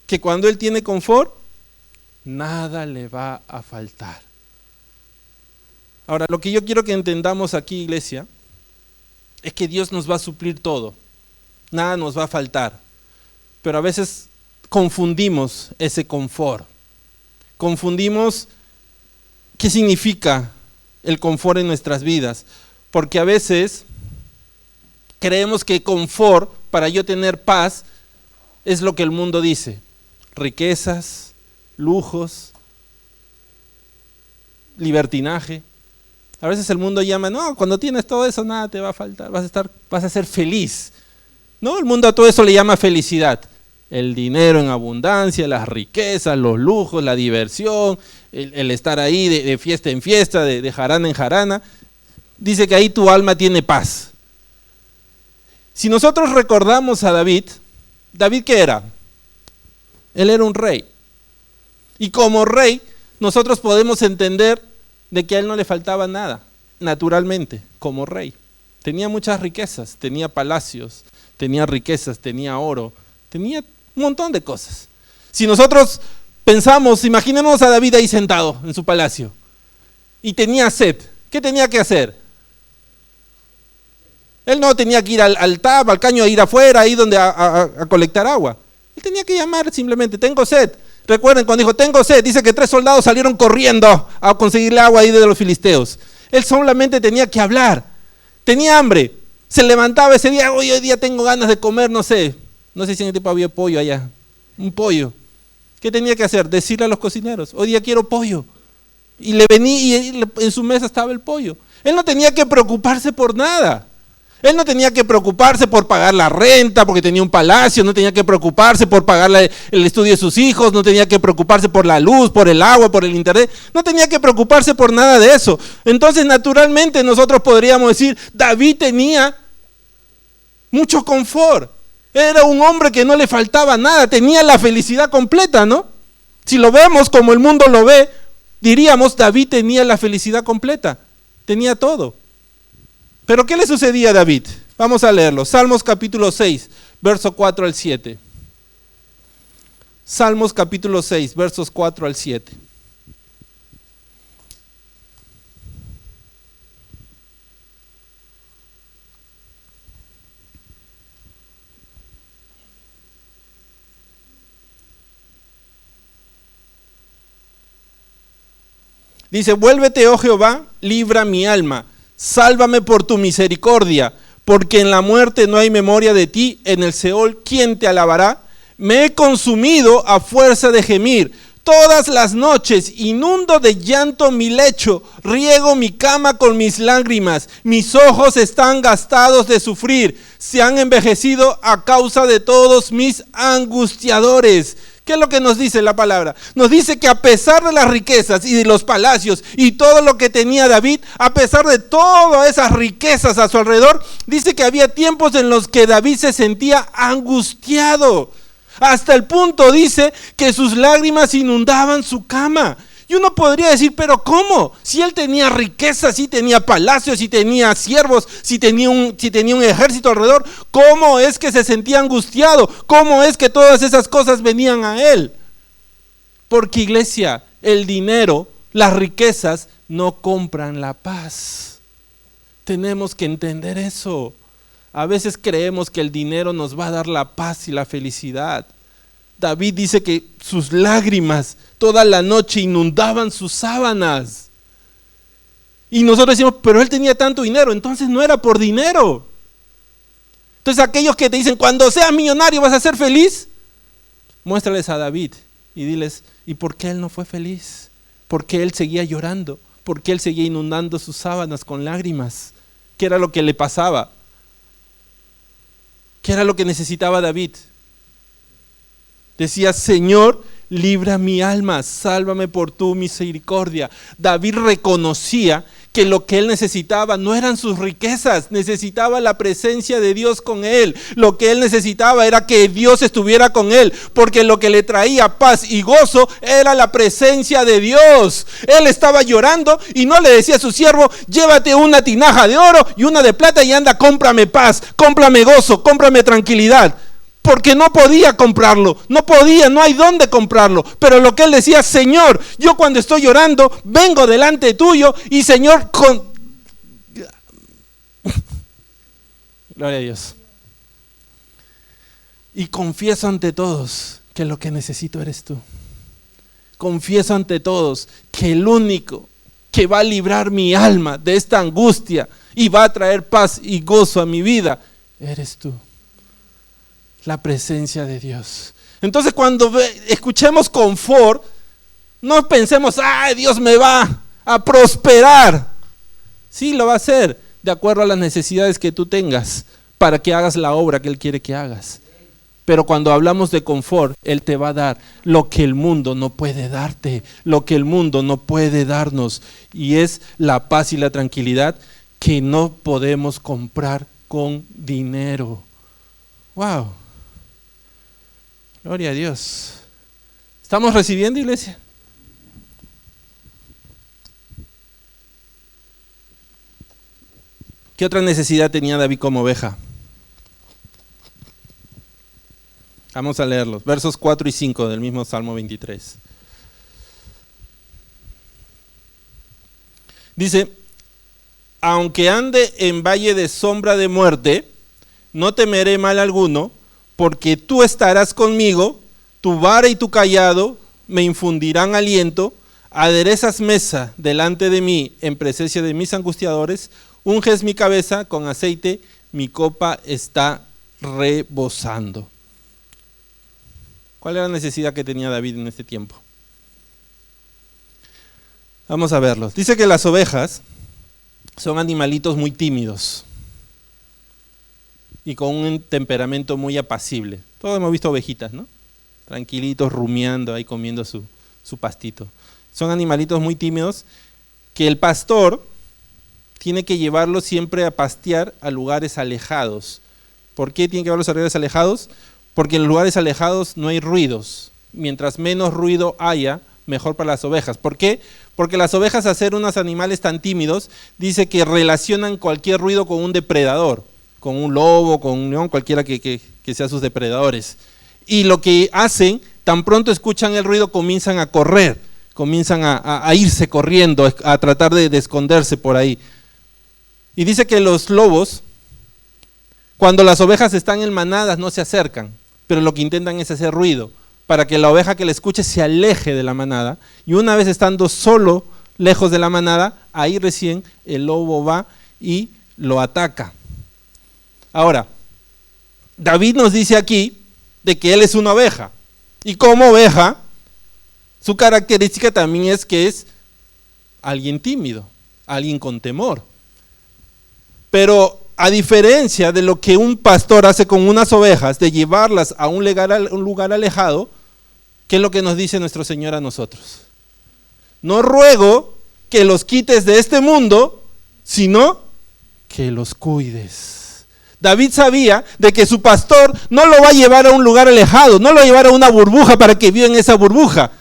que cuando Él tiene confort, nada le va a faltar. Ahora, lo que yo quiero que entendamos aquí, iglesia, es que Dios nos va a suplir todo. Nada nos va a faltar. Pero a veces confundimos ese confort. Confundimos qué significa el confort en nuestras vidas. Porque a veces creemos que confort, para yo tener paz, es lo que el mundo dice. Riquezas, lujos, libertinaje. A veces el mundo llama, no, cuando tienes todo eso nada te va a faltar, vas a ser feliz. No, el mundo a todo eso le llama felicidad. el dinero en abundancia, las riquezas, los lujos, la diversión, el estar ahí de fiesta en fiesta, de jarana en jarana. Dice que ahí tu alma tiene paz. Si nosotros recordamos a David, ¿David qué era? Él era un rey. Y como rey, nosotros podemos entender de que a él no le faltaba nada, naturalmente, como rey. Tenía muchas riquezas, tenía palacios, tenía riquezas, tenía oro, tenía un montón de cosas. Si nosotros pensamos, imaginemos a David ahí sentado en su palacio y tenía sed, ¿qué tenía que hacer? Él no tenía que ir al tap, al caño, a ir afuera, ahí donde a colectar agua. Él tenía que llamar simplemente, tengo sed. Recuerden cuando dijo, tengo sed, dice que 3 soldados salieron corriendo a conseguirle agua ahí de los filisteos. Él solamente tenía que hablar. Tenía hambre. Se levantaba ese día, hoy día tengo ganas de comer, no sé si en el tipo había pollo allá. Un pollo. ¿Qué tenía que hacer? Decirle a los cocineros, hoy día quiero pollo. Y le venía y en su mesa estaba el pollo. Él no tenía que preocuparse por nada. Él no tenía que preocuparse por pagar la renta porque tenía un palacio, no tenía que preocuparse por pagar el estudio de sus hijos, no tenía que preocuparse por la luz, por el agua, por el internet, no tenía que preocuparse por nada de eso. Entonces, naturalmente, nosotros podríamos decir, David tenía mucho confort. Era un hombre que no le faltaba nada, tenía la felicidad completa, ¿no? Si lo vemos como el mundo lo ve, diríamos, David tenía la felicidad completa, tenía todo. ¿Pero qué le sucedía a David? Vamos a leerlo. Salmos capítulo 6, verso 4 al 7. Salmos capítulo 6, versos 4 al 7. Dice, vuélvete, oh Jehová, libra mi alma. Sálvame por tu misericordia, porque en la muerte no hay memoria de ti, en el Seol, ¿quién te alabará? Me he consumido a fuerza de gemir, todas las noches inundo de llanto mi lecho, riego mi cama con mis lágrimas, mis ojos están gastados de sufrir, se han envejecido a causa de todos mis angustiadores. ¿Qué es lo que nos dice la palabra? Nos dice que a pesar de las riquezas y de los palacios y todo lo que tenía David, a pesar de todas esas riquezas a su alrededor, dice que había tiempos en los que David se sentía angustiado. Hasta el punto dice que sus lágrimas inundaban su cama. Y uno podría decir, pero ¿cómo? Si él tenía riquezas, si tenía palacios, si tenía siervos, si tenía un ejército alrededor, ¿cómo es que se sentía angustiado? ¿Cómo es que todas esas cosas venían a él? Porque, iglesia, el dinero, las riquezas no compran la paz. Tenemos que entender eso. A veces creemos que el dinero nos va a dar la paz y la felicidad. David dice que sus lágrimas toda la noche inundaban sus sábanas. Y nosotros decimos, pero él tenía tanto dinero, entonces no era por dinero. Entonces aquellos que te dicen, cuando seas millonario vas a ser feliz, muéstrales a David y diles, ¿y por qué él no fue feliz? ¿Por qué él seguía llorando? ¿Por qué él seguía inundando sus sábanas con lágrimas? ¿Qué era lo que le pasaba? ¿Qué era lo que necesitaba David? Decía, Señor, libra mi alma, sálvame por tu misericordia. David reconocía que lo que él necesitaba no eran sus riquezas, necesitaba la presencia de Dios con él. Lo que él necesitaba era que Dios estuviera con él, porque lo que le traía paz y gozo era la presencia de Dios. Él estaba llorando y no le decía a su siervo, llévate una tinaja de oro y una de plata y anda, cómprame paz, cómprame gozo, cómprame tranquilidad. Porque no podía comprarlo, no hay dónde comprarlo. Pero lo que él decía, Señor, yo cuando estoy llorando, vengo delante tuyo y Señor, Gloria a Dios. Y confieso ante todos que lo que necesito eres tú. Confieso ante todos que el único que va a librar mi alma de esta angustia y va a traer paz y gozo a mi vida, eres tú. La presencia de Dios. Entonces cuando escuchemos confort, no pensemos, ¡ay, Dios me va a prosperar! Sí, lo va a hacer de acuerdo a las necesidades que tú tengas para que hagas la obra que Él quiere que hagas. Pero cuando hablamos de confort, Él te va a dar lo que el mundo no puede darte, lo que el mundo no puede darnos. Y es la paz y la tranquilidad que no podemos comprar con dinero. ¡Wow! Gloria a Dios. ¿Estamos recibiendo, iglesia? ¿Qué otra necesidad tenía David como oveja? Vamos a leerlos, versos 4 y 5 del mismo Salmo 23. Dice, aunque ande en valle de sombra de muerte, no temeré mal alguno, porque tú estarás conmigo, tu vara y tu cayado me infundirán aliento, aderezas mesa delante de mí en presencia de mis angustiadores, unges mi cabeza con aceite, mi copa está rebosando. ¿Cuál era la necesidad que tenía David en este tiempo? Vamos a verlos. Dice que las ovejas son animalitos muy tímidos y con un temperamento muy apacible. Todos hemos visto ovejitas, ¿no? Tranquilitos, rumiando, ahí comiendo su pastito. Son animalitos muy tímidos que el pastor tiene que llevarlos siempre a pastear a lugares alejados. ¿Por qué tiene que llevarlos a lugares alejados? Porque en los lugares alejados no hay ruidos. Mientras menos ruido haya, mejor para las ovejas. ¿Por qué? Porque las ovejas, al ser unos animales tan tímidos, dice que relacionan cualquier ruido con un depredador, con un lobo, con un león, cualquiera que sea sus depredadores. Y lo que hacen, tan pronto escuchan el ruido, comienzan a correr, comienzan a irse corriendo, a tratar de esconderse por ahí. Y dice que los lobos, cuando las ovejas están en manadas, no se acercan, pero lo que intentan es hacer ruido, para que la oveja que le escuche se aleje de la manada, y una vez estando solo, lejos de la manada, ahí recién el lobo va y lo ataca. Ahora, David nos dice aquí de que él es una oveja, y como oveja, su característica también es que es alguien tímido, alguien con temor. Pero a diferencia de lo que un pastor hace con unas ovejas, de llevarlas a un lugar alejado, ¿qué es lo que nos dice nuestro Señor a nosotros? No ruego que los quites de este mundo, sino que los cuides. David sabía de que su pastor no lo va a llevar a un lugar alejado, no lo va a llevar a una burbuja para que viva en esa burbuja.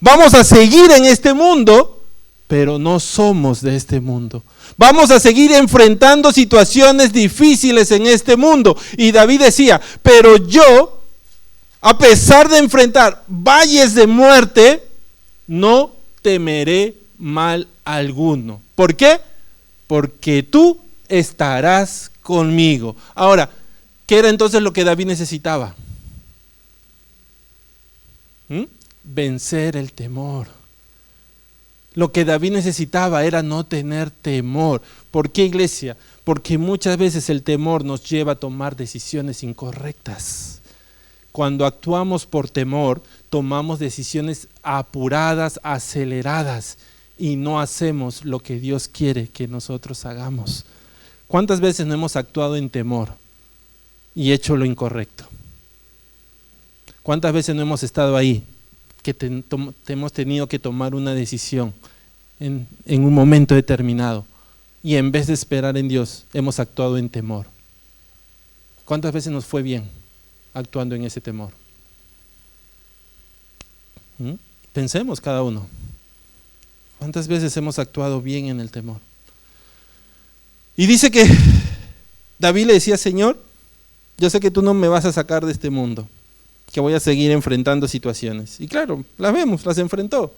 Vamos a seguir en este mundo, pero no somos de este mundo. Vamos a seguir enfrentando situaciones difíciles en este mundo. Y David decía, pero yo, a pesar de enfrentar valles de muerte, no temeré mal alguno. ¿Por qué? Porque tú estarás conmigo. Ahora, ¿qué era entonces lo que David necesitaba? Vencer el temor. Lo que David necesitaba era no tener temor. ¿Por qué, iglesia? Porque muchas veces el temor nos lleva a tomar decisiones incorrectas. Cuando actuamos por temor, tomamos decisiones apuradas, aceleradas, y no hacemos lo que Dios quiere que nosotros hagamos. ¿Cuántas veces no hemos actuado en temor y hecho lo incorrecto? ¿Cuántas veces no hemos estado ahí que hemos tenido que tomar una decisión en un momento determinado y en vez de esperar en Dios hemos actuado en temor? ¿Cuántas veces nos fue bien actuando en ese temor? Pensemos cada uno. ¿Cuántas veces hemos actuado bien en el temor? Y dice que David le decía, Señor, yo sé que tú no me vas a sacar de este mundo, que voy a seguir enfrentando situaciones. Y claro, las vemos, las enfrentó.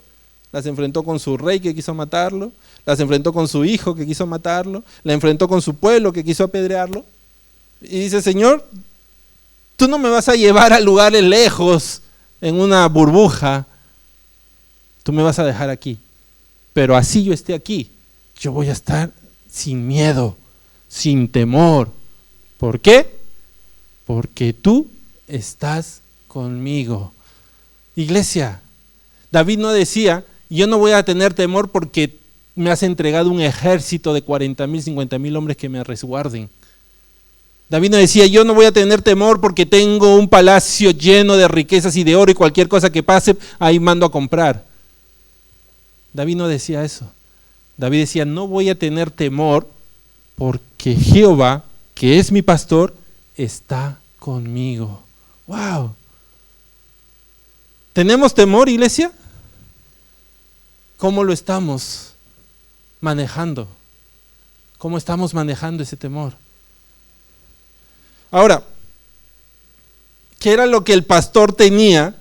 Las enfrentó con su rey que quiso matarlo, las enfrentó con su hijo que quiso matarlo, la enfrentó con su pueblo que quiso apedrearlo. Y dice, Señor, tú no me vas a llevar a lugares lejos, en una burbuja, tú me vas a dejar aquí. Pero así yo esté aquí, yo voy a estar sin miedo, sin temor. ¿Por qué? Porque tú estás conmigo. Iglesia, David no decía, yo no voy a tener temor porque me has entregado un ejército de 40,000, 50,000 hombres que me resguarden. David no decía, yo no voy a tener temor porque tengo un palacio lleno de riquezas y de oro y cualquier cosa que pase, ahí mando a comprar. David no decía eso. David decía, no voy a tener temor porque Jehová, que es mi pastor, está conmigo. ¡Wow! ¿Tenemos temor, iglesia? ¿Cómo lo estamos manejando? ¿Cómo estamos manejando ese temor? Ahora, ¿qué era lo que el pastor tenía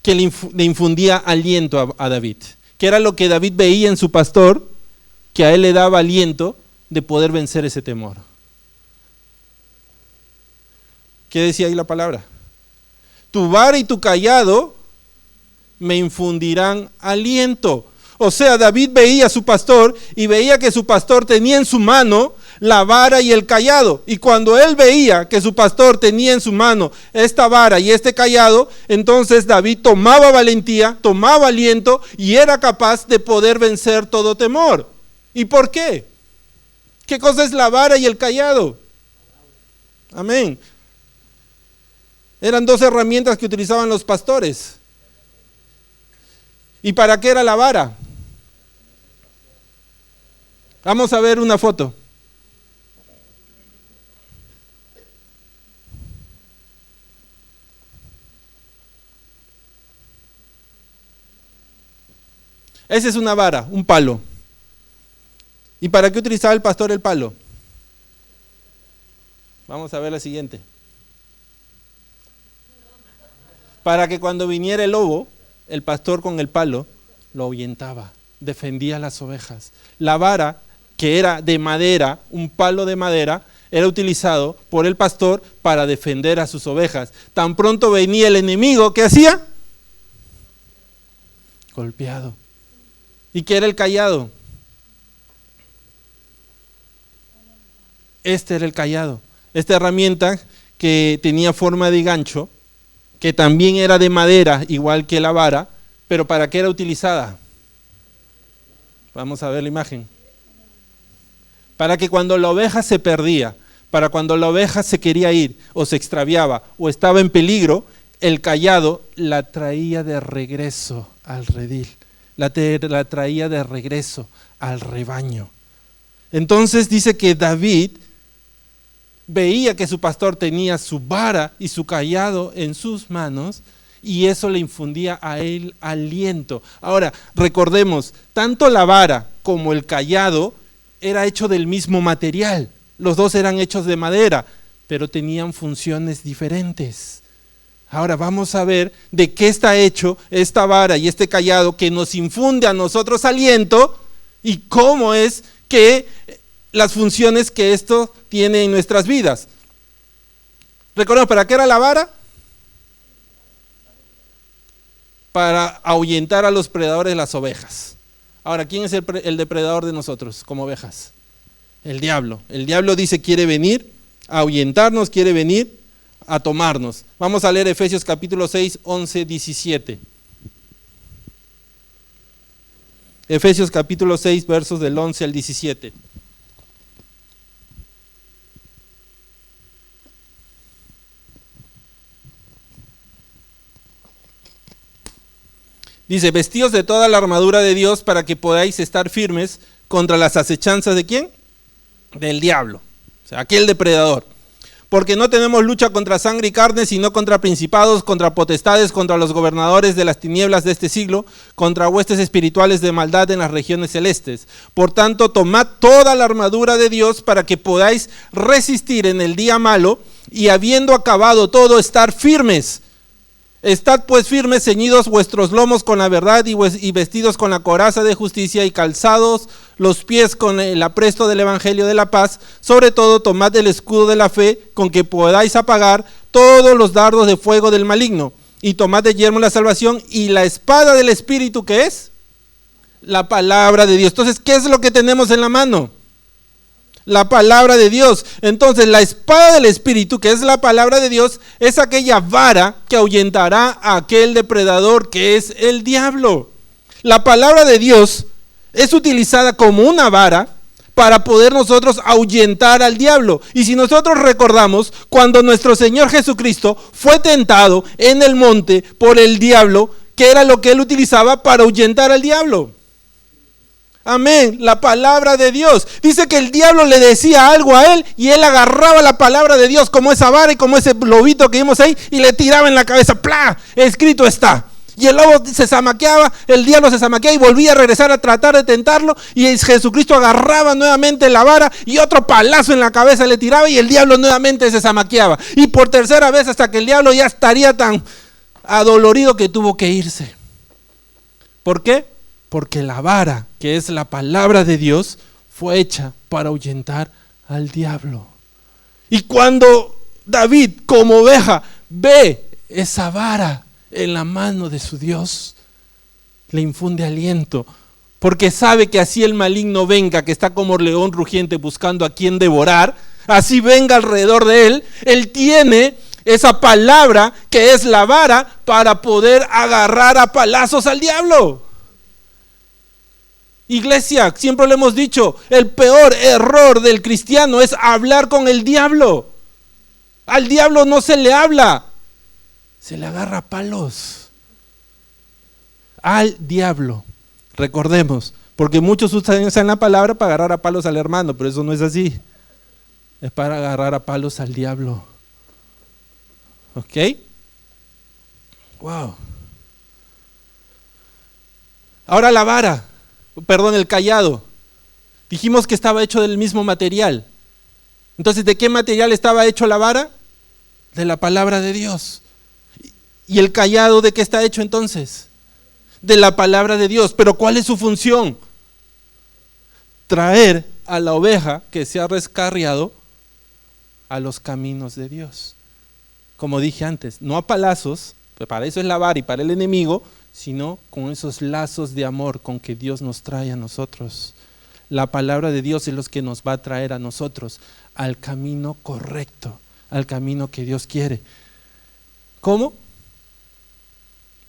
que le infundía aliento a David? ¿Qué era lo que David veía en su pastor que a él le daba aliento de poder vencer ese temor? ¿Qué decía ahí la palabra? Tu vara y tu cayado me infundirán aliento. O sea, David veía a su pastor y veía que su pastor tenía en su mano la vara y el cayado. Y cuando él veía que su pastor tenía en su mano esta vara y este cayado, entonces David tomaba valentía, tomaba aliento y era capaz de poder vencer todo temor. ¿Y por qué? ¿Qué cosa es la vara y el cayado? Amén. Eran dos herramientas que utilizaban los pastores. ¿Y para qué era la vara? Vamos a ver una foto. Esa es una vara, un palo. ¿Y para qué utilizaba el pastor el palo? Vamos a ver la siguiente. Para que cuando viniera el lobo, el pastor con el palo lo ahuyentaba, defendía a las ovejas. La vara, que era de madera, un palo de madera, era utilizado por el pastor para defender a sus ovejas. Tan pronto venía el enemigo, ¿qué hacía? Golpeado. ¿Y qué era el cayado? Este era el cayado. Esta herramienta que tenía forma de gancho, que también era de madera, igual que la vara, pero ¿para qué era utilizada? Vamos a ver la imagen. Para que cuando la oveja se perdía, para cuando la oveja se quería ir, o se extraviaba, o estaba en peligro, el cayado la traía de regreso al redil, la traía de regreso al rebaño. Entonces dice que David veía que su pastor tenía su vara y su cayado en sus manos y eso le infundía a él aliento. Ahora, recordemos, tanto la vara como el cayado era hecho del mismo material. Los dos eran hechos de madera, pero tenían funciones diferentes. Ahora vamos a ver de qué está hecho esta vara y este cayado que nos infunde a nosotros aliento y cómo es que las funciones que esto tiene en nuestras vidas. Recordemos, ¿para qué era la vara? Para ahuyentar a los predadores de las ovejas. Ahora, ¿quién es el depredador de nosotros como ovejas? El diablo. El diablo dice quiere venir a ahuyentarnos, quiere venir a tomarnos. Vamos a leer Efesios capítulo 6, 11, 17. Efesios capítulo 6, versos del 11 al 17. Dice, vestidos de toda la armadura de Dios para que podáis estar firmes contra las acechanzas ¿de quién? Del diablo, o sea, aquel depredador. Porque no tenemos lucha contra sangre y carne, sino contra principados, contra potestades, contra los gobernadores de las tinieblas de este siglo, contra huestes espirituales de maldad en las regiones celestes. Por tanto, tomad toda la armadura de Dios para que podáis resistir en el día malo y habiendo acabado todo, estar firmes. Estad pues firmes, ceñidos vuestros lomos con la verdad y vestidos con la coraza de justicia y calzados los pies con el apresto del evangelio de la paz. Sobre todo tomad el escudo de la fe con que podáis apagar todos los dardos de fuego del maligno. Y tomad de yelmo la salvación y la espada del espíritu, ¿qué es? La palabra de Dios. Entonces, ¿qué es lo que tenemos en la mano? La palabra de Dios. Entonces la espada del Espíritu, que es la palabra de Dios, es aquella vara que ahuyentará a aquel depredador que es el diablo. La palabra de Dios es utilizada como una vara para poder nosotros ahuyentar al diablo. Y si nosotros recordamos, cuando nuestro Señor Jesucristo fue tentado en el monte por el diablo, ¿qué era lo que él utilizaba para ahuyentar al diablo? Amén, la palabra de Dios. Dice que el diablo le decía algo a él y él agarraba la palabra de Dios como esa vara y como ese lobito que vimos ahí y le tiraba en la cabeza. ¡Plá! Escrito está. Y el lobo se zamaqueaba, el diablo se zamaqueaba y volvía a regresar a tratar de tentarlo, y Jesucristo agarraba nuevamente la vara y otro palazo en la cabeza le tiraba y el diablo nuevamente se zamaqueaba. Y por tercera vez, hasta que el diablo ya estaría tan adolorido que tuvo que irse. ¿Por qué? Porque la vara, que es la palabra de Dios, fue hecha para ahuyentar al diablo. Y cuando David, como oveja, ve esa vara en la mano de su Dios, le infunde aliento, porque sabe que así el maligno venga, que está como león rugiente buscando a quien devorar, así venga alrededor de él, él tiene esa palabra que es la vara para poder agarrar a palazos al diablo. Iglesia, siempre lo hemos dicho, el peor error del cristiano es hablar con el diablo. Al diablo no se le habla, se le agarra a palos. Al diablo, recordemos, porque muchos usan la palabra para agarrar a palos al hermano, pero eso no es así. Es para agarrar a palos al diablo. ¿Ok? Wow. Ahora la vara, el cayado. Dijimos que estaba hecho del mismo material. Entonces, ¿de qué material estaba hecho la vara? De la palabra de Dios. ¿Y el cayado de qué está hecho entonces? De la palabra de Dios. Pero ¿cuál es su función? Traer a la oveja que se ha rescarriado a los caminos de Dios. Como dije antes, no a palazos, pues para eso es la vara y para el enemigo, sino con esos lazos de amor con que Dios nos trae a nosotros. La palabra de Dios es lo que nos va a traer a nosotros al camino correcto, al camino que Dios quiere. ¿Cómo?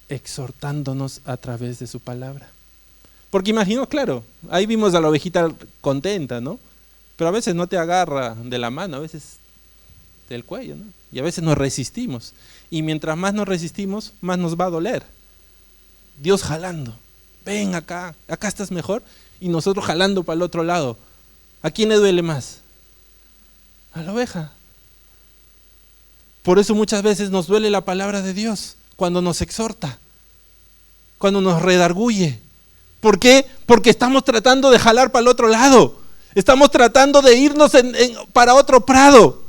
Exhortándonos a través de su palabra. Porque imagino, claro, ahí vimos a la ovejita contenta, ¿no? Pero a veces no te agarra de la mano, a veces del cuello, ¿no? Y a veces nos resistimos. Y mientras más nos resistimos, más nos va a doler. Dios jalando, ven acá, acá estás mejor, y nosotros jalando para el otro lado. ¿A quién le duele más? A la oveja. Por eso muchas veces nos duele la palabra de Dios, cuando nos exhorta, cuando nos redarguye. ¿Por qué? Porque estamos tratando de jalar para el otro lado, estamos tratando de irnos para otro prado,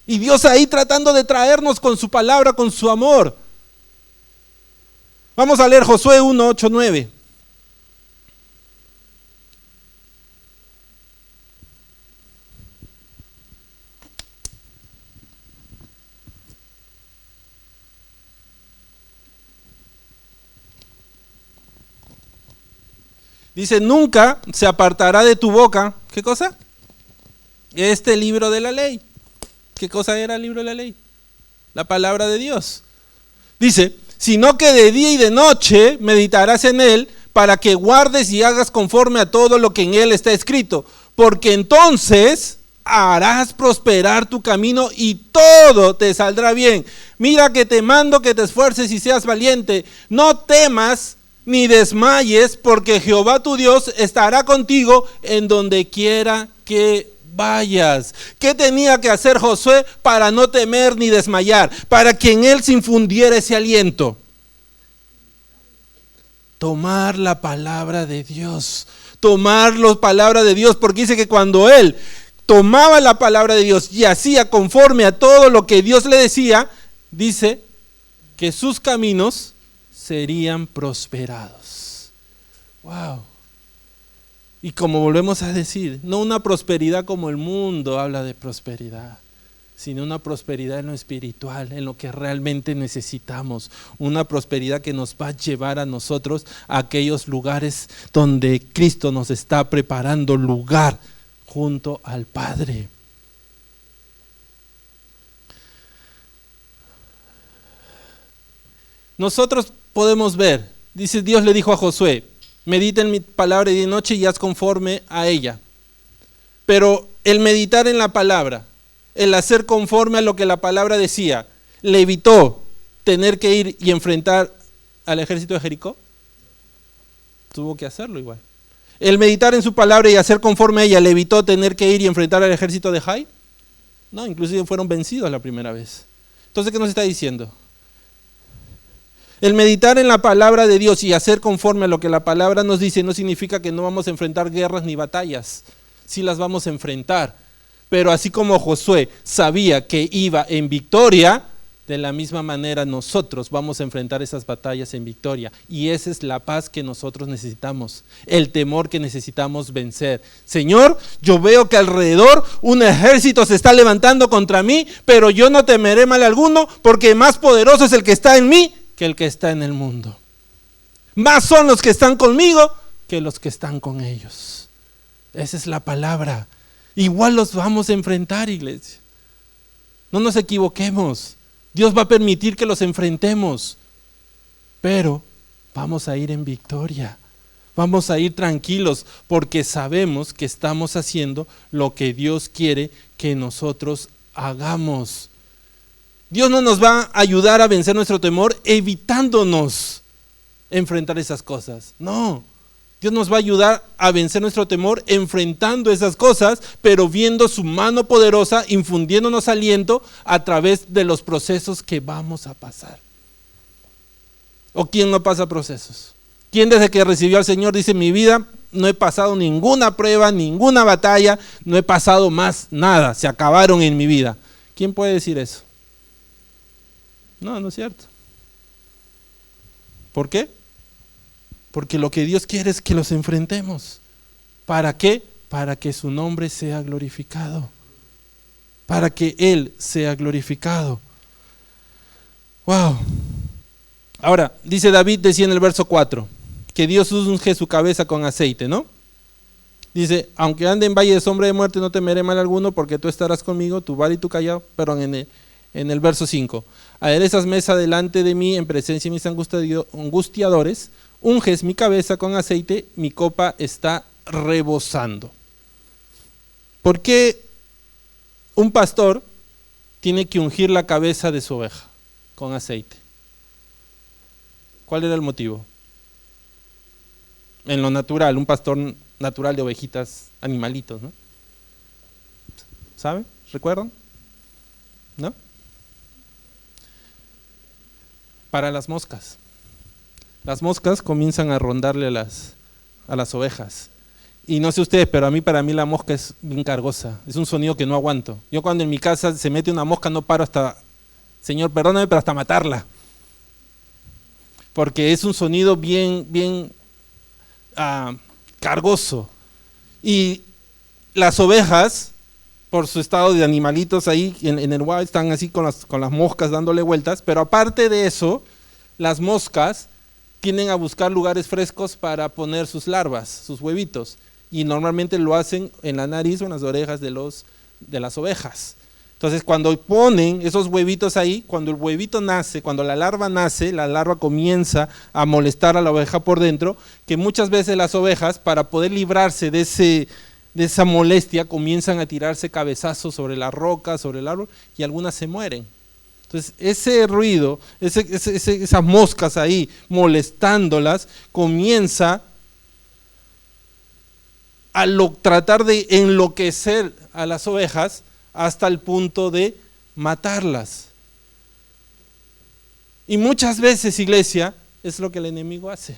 y Dios ahí tratando de traernos con su palabra, con su amor. Vamos a leer Josué 1, 8, 9. Dice, nunca se apartará de tu boca, ¿qué cosa? Este libro de la ley. ¿Qué cosa era el libro de la ley? La palabra de Dios. Dice, sino que de día y de noche meditarás en él, para que guardes y hagas conforme a todo lo que en él está escrito, porque entonces harás prosperar tu camino y todo te saldrá bien. Mira que te mando que te esfuerces y seas valiente, no temas ni desmayes, porque Jehová tu Dios estará contigo en donde quiera que vayas. ¿Qué tenía que hacer Josué para no temer ni desmayar? Para que en él se infundiera ese aliento. Tomar la palabra de Dios. Tomar la palabra de Dios, porque dice que cuando él tomaba la palabra de Dios y hacía conforme a todo lo que Dios le decía, dice que sus caminos serían prosperados. Wow. Y como volvemos a decir, no una prosperidad como el mundo habla de prosperidad, sino una prosperidad en lo espiritual, en lo que realmente necesitamos. Una prosperidad que nos va a llevar a nosotros a aquellos lugares donde Cristo nos está preparando lugar junto al Padre. Nosotros podemos ver, dice Dios le dijo a Josué, medita en mi palabra de noche y haz conforme a ella. Pero el meditar en la palabra, el hacer conforme a lo que la palabra decía, ¿le evitó tener que ir y enfrentar al ejército de Jericó? Tuvo que hacerlo igual. ¿El meditar en su palabra y hacer conforme a ella le evitó tener que ir y enfrentar al ejército de Jai? No, inclusive fueron vencidos la primera vez. Entonces, ¿qué nos está diciendo? El meditar en la palabra de Dios y hacer conforme a lo que la palabra nos dice no significa que no vamos a enfrentar guerras ni batallas. Sí las vamos a enfrentar. Pero así como Josué sabía que iba en victoria, de la misma manera nosotros vamos a enfrentar esas batallas en victoria. Y esa es la paz que nosotros necesitamos, el temor que necesitamos vencer. Señor, yo veo que alrededor un ejército se está levantando contra mí, pero yo no temeré mal alguno, porque más poderoso es el que está en mí que el que está en el mundo. Más son los que están conmigo que los que están con ellos. Esa es la palabra. Igual los vamos a enfrentar, iglesia. No nos equivoquemos. Dios va a permitir que los enfrentemos, pero vamos a ir en victoria. Vamos a ir tranquilos porque sabemos que estamos haciendo lo que Dios quiere que nosotros hagamos. Dios no nos va a ayudar a vencer nuestro temor evitándonos enfrentar esas cosas. No, Dios nos va a ayudar a vencer nuestro temor enfrentando esas cosas, pero viendo su mano poderosa, infundiéndonos aliento a través de los procesos que vamos a pasar. ¿O quién no pasa procesos? ¿Quién desde que recibió al Señor dice, mi vida no he pasado ninguna prueba, ninguna batalla, no he pasado más nada, se acabaron en mi vida? ¿Quién puede decir eso? No, no es cierto. ¿Por qué? Porque lo que Dios quiere es que los enfrentemos. ¿Para qué? Para que su nombre sea glorificado. Para que Él sea glorificado. Wow. Ahora, dice David, decía en el verso 4, que Dios unge su cabeza con aceite, ¿no? Dice, aunque ande en valle de sombra de muerte, no temeré mal alguno, porque tú estarás conmigo, tu vara y tu callado. Perdón, en el verso 5. Aderezas mesa delante de mí en presencia de mis angustiadores, unges mi cabeza con aceite, mi copa está rebosando. ¿Por qué un pastor tiene que ungir la cabeza de su oveja con aceite? ¿Cuál era el motivo? En lo natural, un pastor natural de ovejitas, animalitos, ¿no? ¿Saben? ¿Recuerdan? ¿No? Para las moscas. Las moscas comienzan a rondarle a las ovejas. Y no sé ustedes, pero para mí la mosca es bien cargosa. Es un sonido que no aguanto. Yo cuando en mi casa se mete una mosca no paro hasta, Señor, perdóname, pero hasta matarla. Porque es un sonido bien cargoso. Y las ovejas, por su estado de animalitos ahí en el wild, están así con las moscas dándole vueltas, pero aparte de eso, las moscas tienden a buscar lugares frescos para poner sus larvas, sus huevitos, y normalmente lo hacen en la nariz o en las orejas de las ovejas. Entonces, cuando ponen esos huevitos ahí, cuando el huevito nace, cuando la larva nace, la larva comienza a molestar a la oveja por dentro, que muchas veces las ovejas, para poder librarse de esa molestia, comienzan a tirarse cabezazos sobre la roca, sobre el árbol, y algunas se mueren. Entonces, ese ruido, esas moscas ahí molestándolas, comienza a tratar de enloquecer a las ovejas hasta el punto de matarlas. Y muchas veces, iglesia, es lo que el enemigo hace.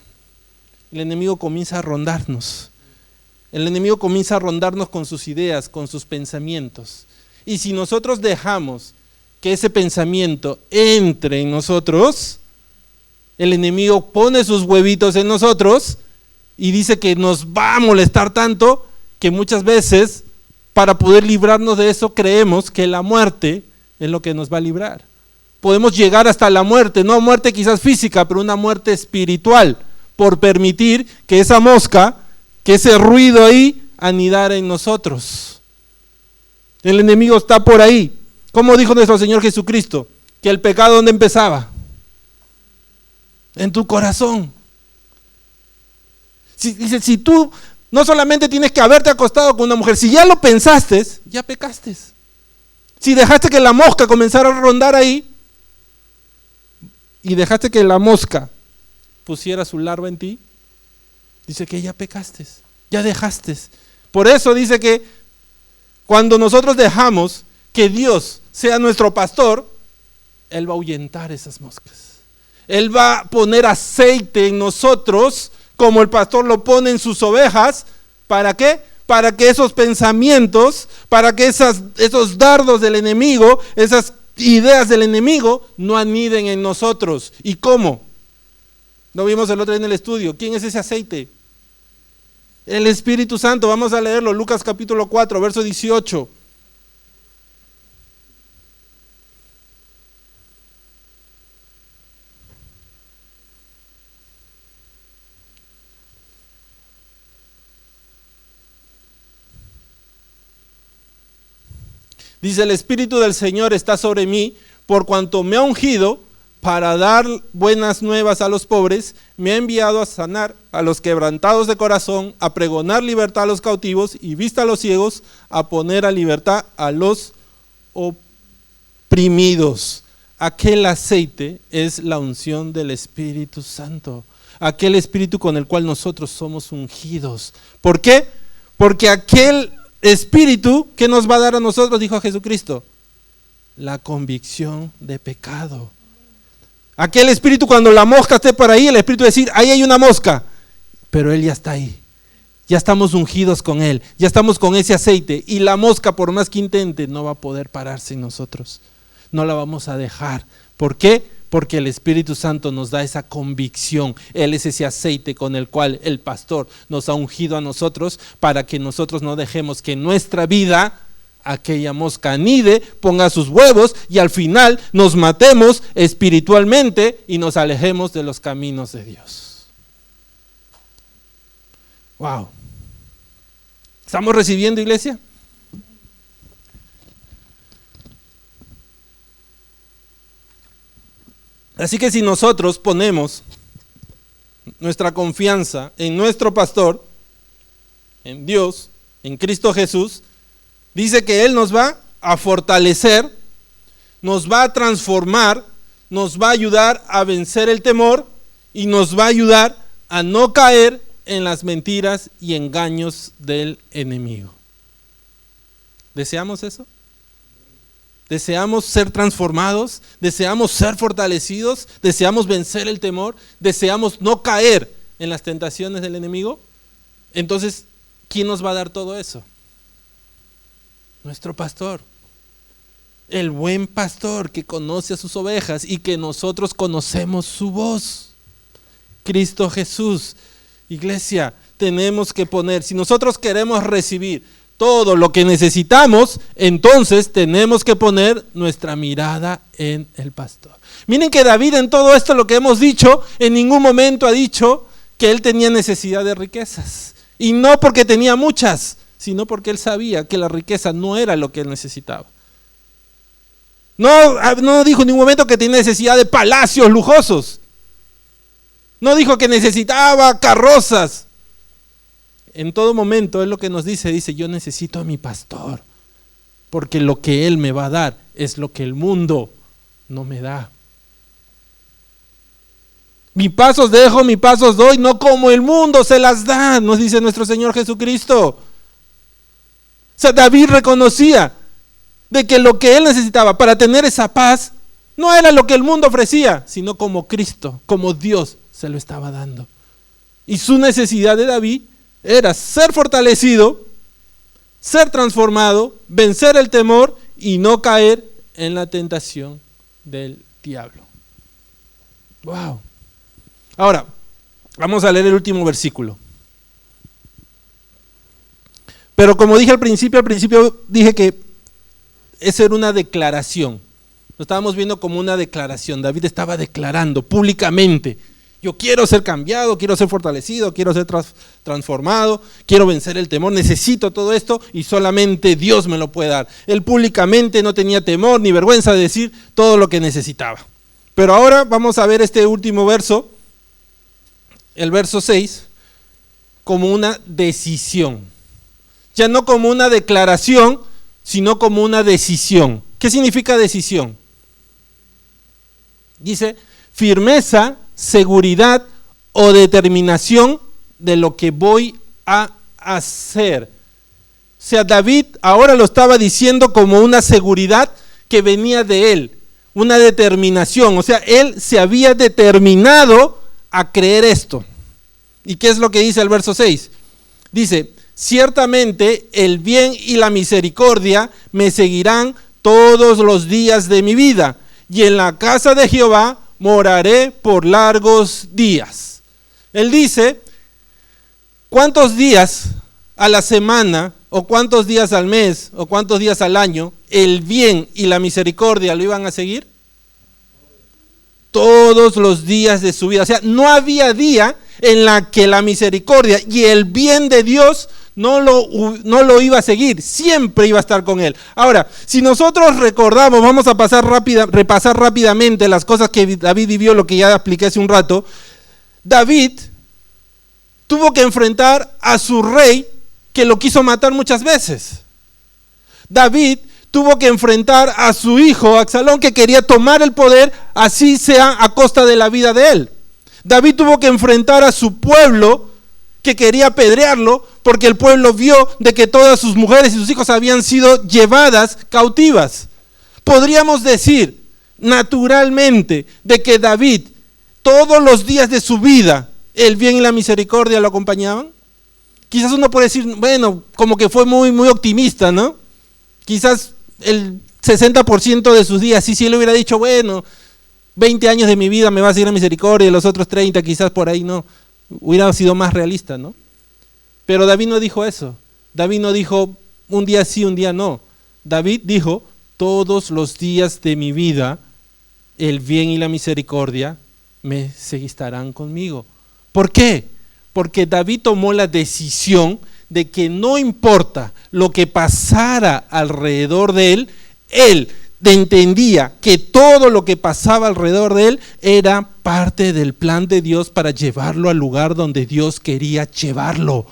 El enemigo comienza a rondarnos. El enemigo comienza a rondarnos con sus ideas, con sus pensamientos. Y si nosotros dejamos que ese pensamiento entre en nosotros, el enemigo pone sus huevitos en nosotros y dice que nos va a molestar tanto que muchas veces, para poder librarnos de eso, creemos que la muerte es lo que nos va a librar. Podemos llegar hasta la muerte, no muerte quizás física, pero una muerte espiritual, por permitir que esa mosca, que ese ruido ahí, anidara en nosotros. El enemigo está por ahí. ¿Cómo dijo nuestro Señor Jesucristo? Que el pecado, ¿dónde empezaba? En tu corazón. Dice, si tú No solamente tienes que haberte acostado con una mujer, si ya lo pensaste, ya pecaste. Si dejaste que la mosca comenzara a rondar ahí y dejaste que la mosca pusiera su larva en ti, dice que ya pecaste, ya dejaste. Por eso dice que cuando nosotros dejamos que Dios sea nuestro pastor, Él va a ahuyentar esas moscas. Él va a poner aceite en nosotros, como el pastor lo pone en sus ovejas. ¿Para qué? Para que esos pensamientos, para que esos dardos del enemigo, esas ideas del enemigo, no aniden en nosotros. ¿Y cómo? Lo vimos el otro día en el estudio. ¿Quién es ese aceite? El Espíritu Santo. Vamos a leerlo, Lucas capítulo 4, verso 18. Dice: el Espíritu del Señor está sobre mí, por cuanto me ha ungido para dar buenas nuevas a los pobres, me ha enviado a sanar a los quebrantados de corazón, a pregonar libertad a los cautivos y vista a los ciegos, a poner a libertad a los oprimidos. Aquel aceite es la unción del Espíritu Santo, aquel Espíritu con el cual nosotros somos ungidos. ¿Por qué? Porque aquel Espíritu, ¿qué nos va a dar a nosotros? Dijo Jesucristo, la convicción de pecado. Aquel Espíritu, cuando la mosca esté por ahí, el Espíritu va a decir, ahí hay una mosca, pero Él ya está ahí, ya estamos ungidos con Él, ya estamos con ese aceite, y la mosca, por más que intente, no va a poder pararse en nosotros, no la vamos a dejar. ¿Por qué? Porque el Espíritu Santo nos da esa convicción. Él es ese aceite con el cual el pastor nos ha ungido a nosotros, para que nosotros no dejemos que en nuestra vida aquella mosca anide, ponga sus huevos y al final nos matemos espiritualmente y nos alejemos de los caminos de Dios. Wow. ¿Estamos recibiendo, iglesia? Así que si nosotros ponemos nuestra confianza en nuestro pastor, en Dios, en Cristo Jesús, dice que Él nos va a fortalecer, nos va a transformar, nos va a ayudar a vencer el temor y nos va a ayudar a no caer en las mentiras y engaños del enemigo. ¿Deseamos eso? ¿Deseamos ser transformados? ¿Deseamos ser fortalecidos? ¿Deseamos vencer el temor? ¿Deseamos no caer en las tentaciones del enemigo? Entonces, ¿quién nos va a dar todo eso? Nuestro pastor. El buen pastor que conoce a sus ovejas y que nosotros conocemos su voz. Cristo Jesús. Iglesia, tenemos que poner, si nosotros queremos recibir todo lo que necesitamos, entonces tenemos que poner nuestra mirada en el pastor. Miren que David, en todo esto lo que hemos dicho, en ningún momento ha dicho que él tenía necesidad de riquezas. Y no porque tenía muchas, sino porque él sabía que la riqueza no era lo que él necesitaba. No dijo en ningún momento que tenía necesidad de palacios lujosos. No dijo que necesitaba carrozas. En todo momento, Él lo que nos dice, yo necesito a mi pastor, porque lo que Él me va a dar es lo que el mundo no me da. Mi pasos dejo, mi pasos doy, no como el mundo se las da, nos dice nuestro Señor Jesucristo. O sea, David reconocía de que lo que él necesitaba para tener esa paz no era lo que el mundo ofrecía, sino como Cristo, como Dios se lo estaba dando. Y su necesidad de David era ser fortalecido, ser transformado, vencer el temor y no caer en la tentación del diablo. Wow. Ahora, vamos a leer el último versículo. Pero como dije al principio dije que esa era una declaración. Lo estábamos viendo como una declaración. David estaba declarando públicamente: yo quiero ser cambiado, quiero ser fortalecido, quiero ser transformado, quiero vencer el temor, necesito todo esto y solamente Dios me lo puede dar. Él públicamente no tenía temor ni vergüenza de decir todo lo que necesitaba. Pero ahora vamos a ver este último verso, el verso 6, como una decisión. Ya no como una declaración, sino como una decisión. ¿Qué significa decisión? Dice, firmeza, seguridad o determinación de lo que voy a hacer. O sea, David ahora lo estaba diciendo como una seguridad que venía de él, una determinación. O sea, él se había determinado a creer esto. ¿Y qué es lo que dice el verso 6? Dice, ciertamente el bien y la misericordia me seguirán todos los días de mi vida, y en la casa de Jehová moraré por largos días. Él dice, ¿cuántos días a la semana, o cuántos días al mes, o cuántos días al año, el bien y la misericordia lo iban a seguir? Todos los días de su vida. O sea, no había día en la que la misericordia y el bien de Dios no lo iba a seguir, siempre iba a estar con él. Ahora, si nosotros recordamos, vamos a repasar rápidamente las cosas que David vivió, lo que ya expliqué hace un rato. David tuvo que enfrentar a su rey que lo quiso matar muchas veces. David tuvo que enfrentar a su hijo Absalón, que quería tomar el poder, así sea a costa de la vida de él. David tuvo que enfrentar a su pueblo que quería apedrearlo, porque el pueblo vio de que todas sus mujeres y sus hijos habían sido llevadas cautivas. Podríamos decir naturalmente de que David, todos los días de su vida, el bien y la misericordia lo acompañaban. Quizás uno puede decir, bueno, como que fue muy, muy optimista, ¿no? Quizás el 60% de sus días, si él hubiera dicho, bueno, 20 años de mi vida me va a seguir la misericordia, y los otros 30 quizás por ahí no, hubiera sido más realista, ¿no? Pero David no dijo eso. David no dijo un día sí, un día no. David dijo, todos los días de mi vida, el bien y la misericordia me estarán conmigo. ¿Por qué? Porque David tomó la decisión de que no importa lo que pasara alrededor de él entendía que todo lo que pasaba alrededor de él era parte del plan de Dios para llevarlo al lugar donde Dios quería llevarlo.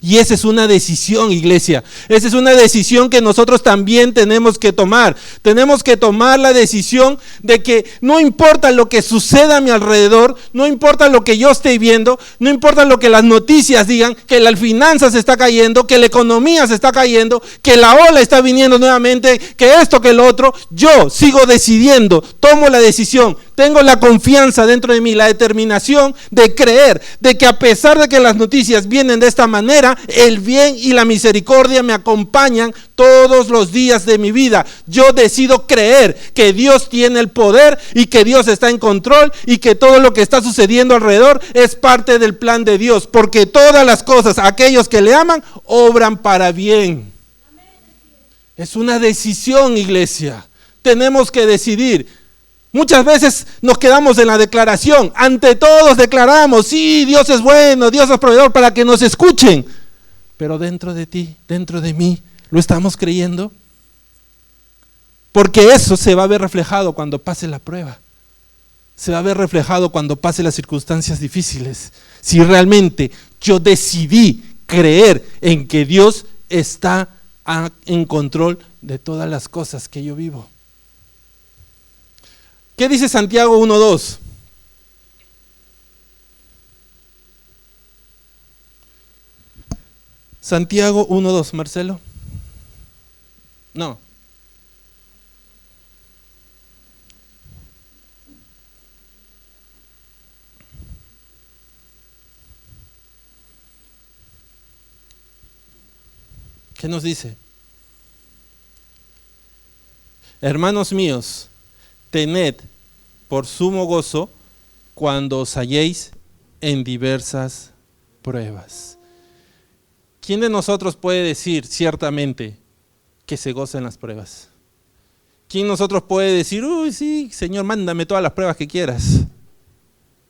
Y esa es una decisión, iglesia. Esa es una decisión que nosotros también tenemos que tomar. Tenemos que tomar la decisión de que no importa lo que suceda a mi alrededor, no importa lo que yo esté viendo, no importa lo que las noticias digan, que la finanza se está cayendo, que la economía se está cayendo, que la ola está viniendo nuevamente, que esto, que lo otro. Yo sigo decidiendo, tomo la decisión, tengo la confianza dentro de mí, la determinación de creer, de que a pesar de que las noticias vienen de esta manera, el bien y la misericordia me acompañan todos los días de mi vida. Yo decido creer que Dios tiene el poder y que Dios está en control y que todo lo que está sucediendo alrededor es parte del plan de Dios, porque todas las cosas, aquellos que le aman, obran para bien. Es una decisión, iglesia. Tenemos que decidir. Muchas veces nos quedamos en la declaración. Ante todos declaramos, sí, Dios es bueno, Dios es proveedor, para que nos escuchen. Pero dentro de ti, dentro de mí, ¿lo estamos creyendo? Porque eso se va a ver reflejado cuando pase la prueba. Se va a ver reflejado cuando pase las circunstancias difíciles. Si realmente yo decidí creer en que Dios está en control de todas las cosas que yo vivo. ¿Qué dice Santiago 1:2? Santiago 1:2, Marcelo. No. ¿Qué nos dice? Hermanos míos, tened por sumo gozo cuando os halléis en diversas pruebas. ¿Quién de nosotros puede decir ciertamente que se goza en las pruebas? ¿Quién de nosotros puede decir, uy, sí, Señor, mándame todas las pruebas que quieras?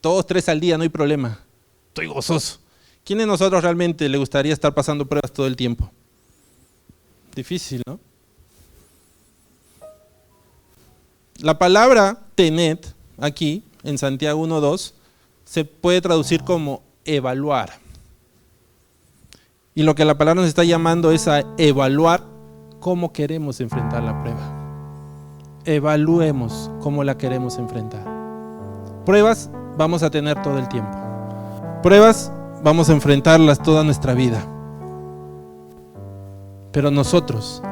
2, 3 al día, no hay problema. Estoy gozoso. ¿Quién de nosotros realmente le gustaría estar pasando pruebas todo el tiempo? Difícil, ¿no? La palabra tened, aquí, en Santiago 1:2, se puede traducir como evaluar. Y lo que la palabra nos está llamando es a evaluar cómo queremos enfrentar la prueba. Evaluemos cómo la queremos enfrentar. Pruebas vamos a tener todo el tiempo. Pruebas vamos a enfrentarlas toda nuestra vida. Pero nosotros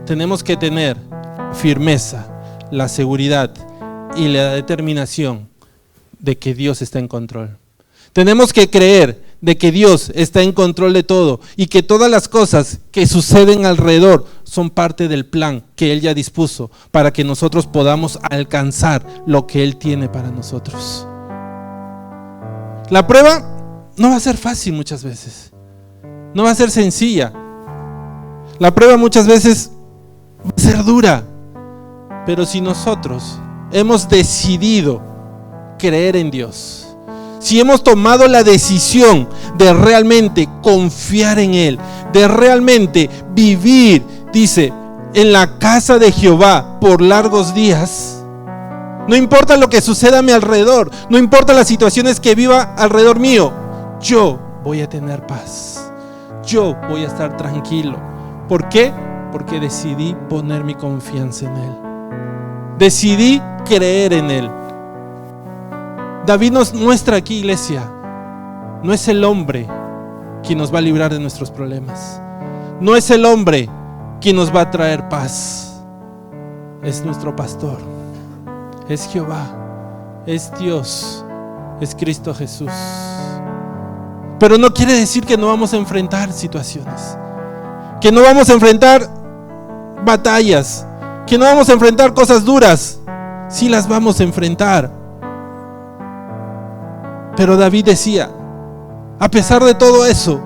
tenemos que tener firmeza, la seguridad y la determinación de que Dios está en control. Tenemos que creer de que Dios está en control de todo y que todas las cosas que suceden alrededor son parte del plan que Él ya dispuso para que nosotros podamos alcanzar lo que Él tiene para nosotros. La prueba no va a ser fácil muchas veces, no va a ser sencilla. La prueba muchas veces va a ser dura, pero si nosotros hemos decidido creer en Dios, si hemos tomado la decisión de realmente confiar en Él, de realmente vivir, dice, en la casa de Jehová por largos días, no importa lo que suceda a mi alrededor, no importa las situaciones que viva alrededor mío, yo voy a tener paz, yo voy a estar tranquilo. ¿Por qué? Porque decidí poner mi confianza en Él, decidí creer en Él. David nos muestra aquí, iglesia, no es el hombre quien nos va a librar de nuestros problemas, no es el hombre quien nos va a traer paz, es nuestro pastor, es Jehová, es Dios, es Cristo Jesús. Pero no quiere decir que no vamos a enfrentar situaciones, que no vamos a enfrentar batallas, que no vamos a enfrentar cosas duras. Sí las vamos a enfrentar. Pero David decía, a pesar de todo eso,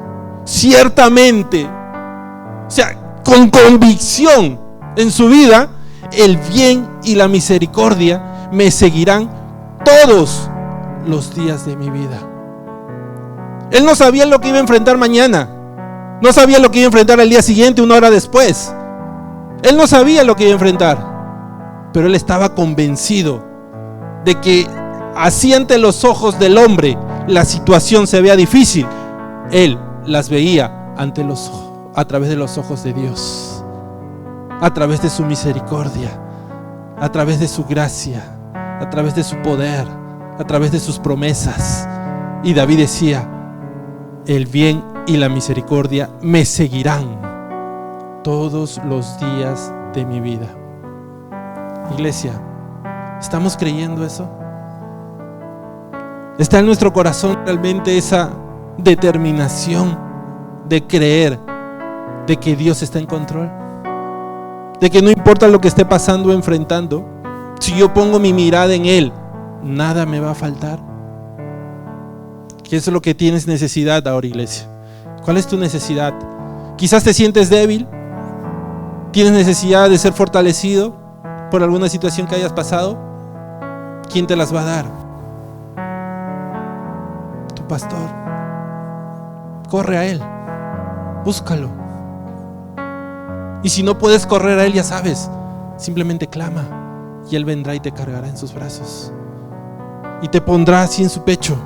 ciertamente, o sea, con convicción en su vida, el bien y la misericordia me seguirán todos los días de mi vida. Él no sabía lo que iba a enfrentar mañana, no sabía lo que iba a enfrentar al día siguiente, una hora después. Él no sabía lo que iba a enfrentar, pero él estaba convencido de que así ante los ojos del hombre la situación se vea difícil, él las veía a través de los ojos de Dios, a través de su misericordia, a través de su gracia, a través de su poder, a través de sus promesas. Y David decía, el bien y la misericordia me seguirán todos los días de mi vida. Iglesia, ¿estamos creyendo eso? ¿Está en nuestro corazón realmente esa determinación de creer de que Dios está en control? De que no importa lo que esté pasando o enfrentando, si yo pongo mi mirada en Él, nada me va a faltar. ¿Qué es lo que tienes necesidad ahora, iglesia? ¿Cuál es tu necesidad? Quizás te sientes débil, tienes necesidad de ser fortalecido por alguna situación que hayas pasado. ¿Quién te las va a dar? Tu pastor. Corre a Él, búscalo. Y si no puedes correr a Él, ya sabes, simplemente clama y Él vendrá y te cargará en sus brazos y te pondrá así en su pecho.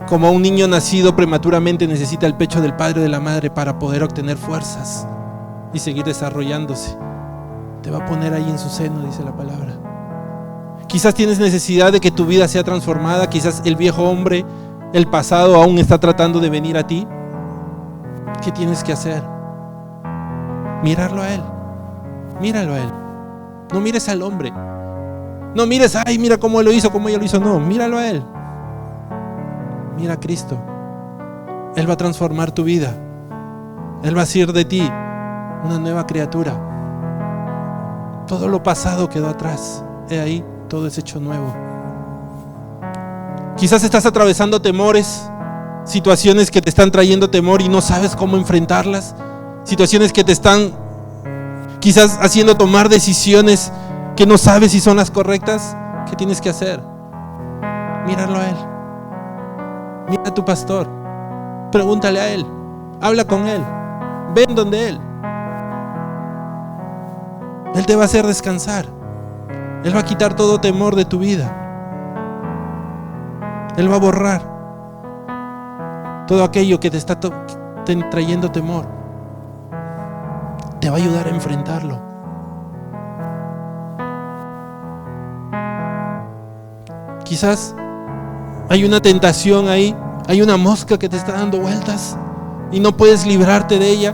Como un niño nacido prematuramente necesita el pecho del padre o de la madre para poder obtener fuerzas y seguir desarrollándose, te va a poner ahí en su seno, dice la palabra. Quizás tienes necesidad de que tu vida sea transformada. Quizás el viejo hombre, el pasado, aún está tratando de venir a ti. ¿Qué tienes que hacer? Mirarlo a Él. Míralo a Él. No mires al hombre. No mires, ay, mira cómo lo hizo, cómo ella lo hizo. No, míralo a Él. Mira a Cristo. Él va a transformar tu vida. Él va a hacer de ti una nueva criatura. Todo lo pasado quedó atrás. He ahí, todo es hecho nuevo. Quizás estás atravesando temores, situaciones que te están trayendo temor y no sabes cómo enfrentarlas. Situaciones que te están quizás haciendo tomar decisiones que no sabes si son las correctas. ¿Qué tienes que hacer? Míralo a Él. Mira a tu pastor. Pregúntale a Él. Habla con Él. Ven donde Él. Él te va a hacer descansar. Él va a quitar todo temor de tu vida. Él va a borrar todo aquello que te está trayendo temor, te va a ayudar a enfrentarlo. Quizás hay una tentación ahí, hay una mosca que te está dando vueltas y no puedes librarte de ella,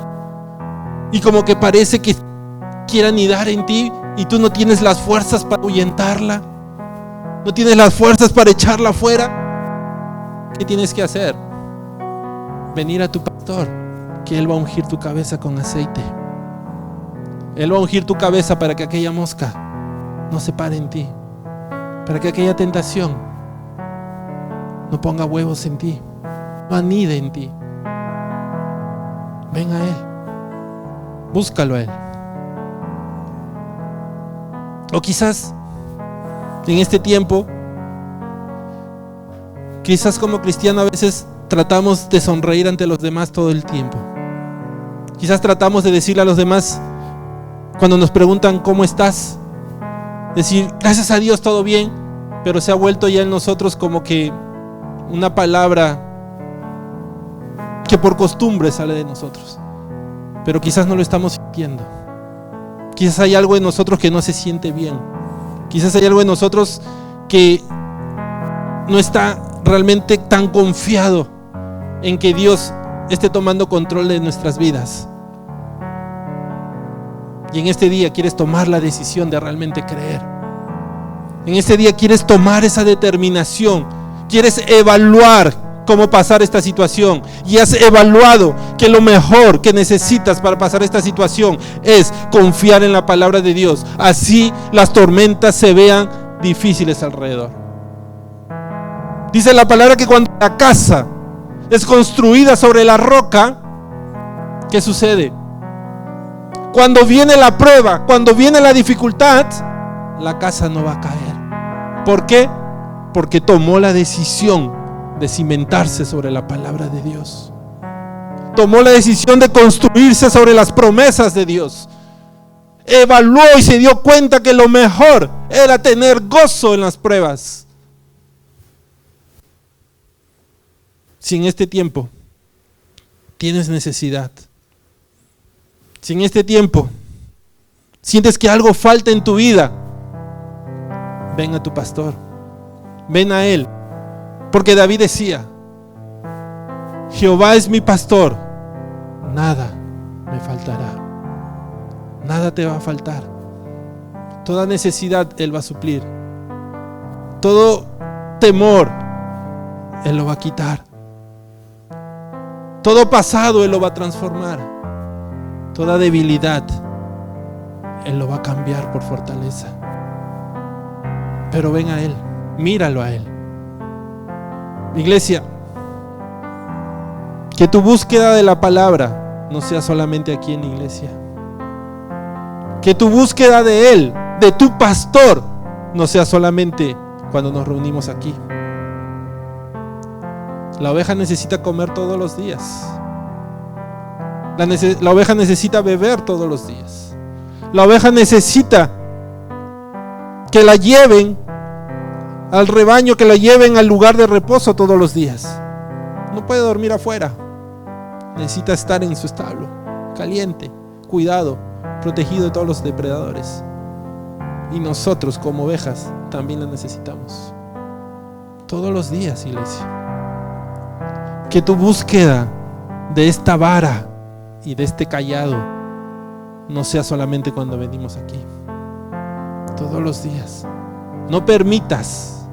y como que parece que quiera anidar en ti y tú no tienes las fuerzas para ahuyentarla, no tienes las fuerzas para echarla afuera. ¿Qué tienes que hacer? Venir a tu pastor, que Él va a ungir tu cabeza con aceite. Él va a ungir tu cabeza para que aquella mosca no se pare en ti, para que aquella tentación no ponga huevos en ti, no anide en ti. Ven a Él, búscalo a Él. O quizás en este tiempo, quizás como cristiano a veces tratamos de sonreír ante los demás todo el tiempo. Quizás tratamos de decirle a los demás, cuando nos preguntan ¿cómo estás?, decir gracias a Dios todo bien, pero se ha vuelto ya en nosotros como que una palabra que por costumbre sale de nosotros, pero quizás no lo estamos sintiendo. Quizás hay algo en nosotros que no se siente bien. Quizás hay algo en nosotros que no está realmente tan confiado en que Dios esté tomando control de nuestras vidas. Y en este día quieres tomar la decisión de realmente creer. En este día quieres tomar esa determinación. Quieres evaluar cómo pasar esta situación, y has evaluado que lo mejor que necesitas para pasar esta situación es confiar en la palabra de Dios, así las tormentas se vean difíciles alrededor. Dice la palabra que cuando la casa es construida sobre la roca, ¿qué sucede? Cuando viene la prueba, cuando viene la dificultad, la casa no va a caer. ¿Por qué? Porque tomó la decisión de cimentarse sobre la palabra de Dios. Tomó la decisión de construirse sobre las promesas de Dios. Evaluó y se dio cuenta que lo mejor era tener gozo en las pruebas. Si en este tiempo tienes necesidad, si en este tiempo sientes que algo falta en tu vida, ven a tu pastor, ven a Él. Porque David decía, Jehová es mi pastor, nada me faltará. Nada te va a faltar. Toda necesidad Él va a suplir. Todo temor Él lo va a quitar. Todo pasado Él lo va a transformar. Toda debilidad Él lo va a cambiar por fortaleza. Pero ven a Él, míralo a Él. Iglesia, que tu búsqueda de la palabra no sea solamente aquí en la iglesia. Que tu búsqueda de Él, de tu pastor, no sea solamente cuando nos reunimos aquí. La oveja necesita comer todos los días. La oveja necesita beber todos los días. La oveja necesita que la lleven al rebaño, que la lleven al lugar de reposo todos los días. No puede dormir afuera. Necesita estar en su establo, caliente, cuidado, protegido de todos los depredadores. Y nosotros como ovejas también la necesitamos. Todos los días, iglesia. Que tu búsqueda de esta vara y de este cayado no sea solamente cuando venimos aquí. Todos los días. No permitas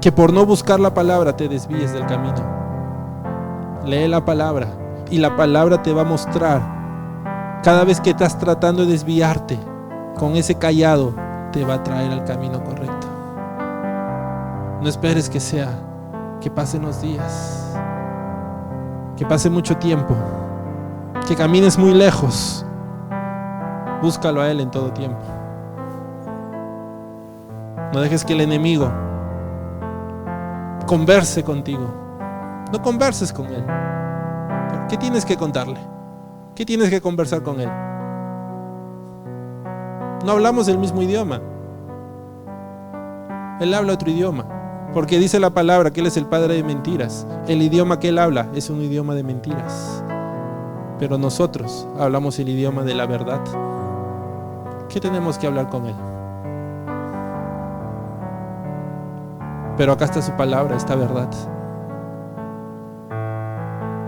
que por no buscar la palabra te desvíes del camino. Lee la palabra y la palabra te va a mostrar. Cada vez que estás tratando de desviarte con ese cayado, te va a traer al camino correcto. No esperes que pasen los días, que pase mucho tiempo, que camines muy lejos. Búscalo a Él en todo tiempo. No dejes que el enemigo converse contigo. No converses con Él. ¿Qué tienes que contarle? ¿Qué tienes que conversar con Él? No hablamos el mismo idioma. Él habla otro idioma. Porque dice la palabra que Él es el padre de mentiras. El idioma que Él habla es un idioma de mentiras. Pero nosotros hablamos el idioma de la verdad. ¿Qué tenemos que hablar con Él? Pero acá está su palabra, esta verdad.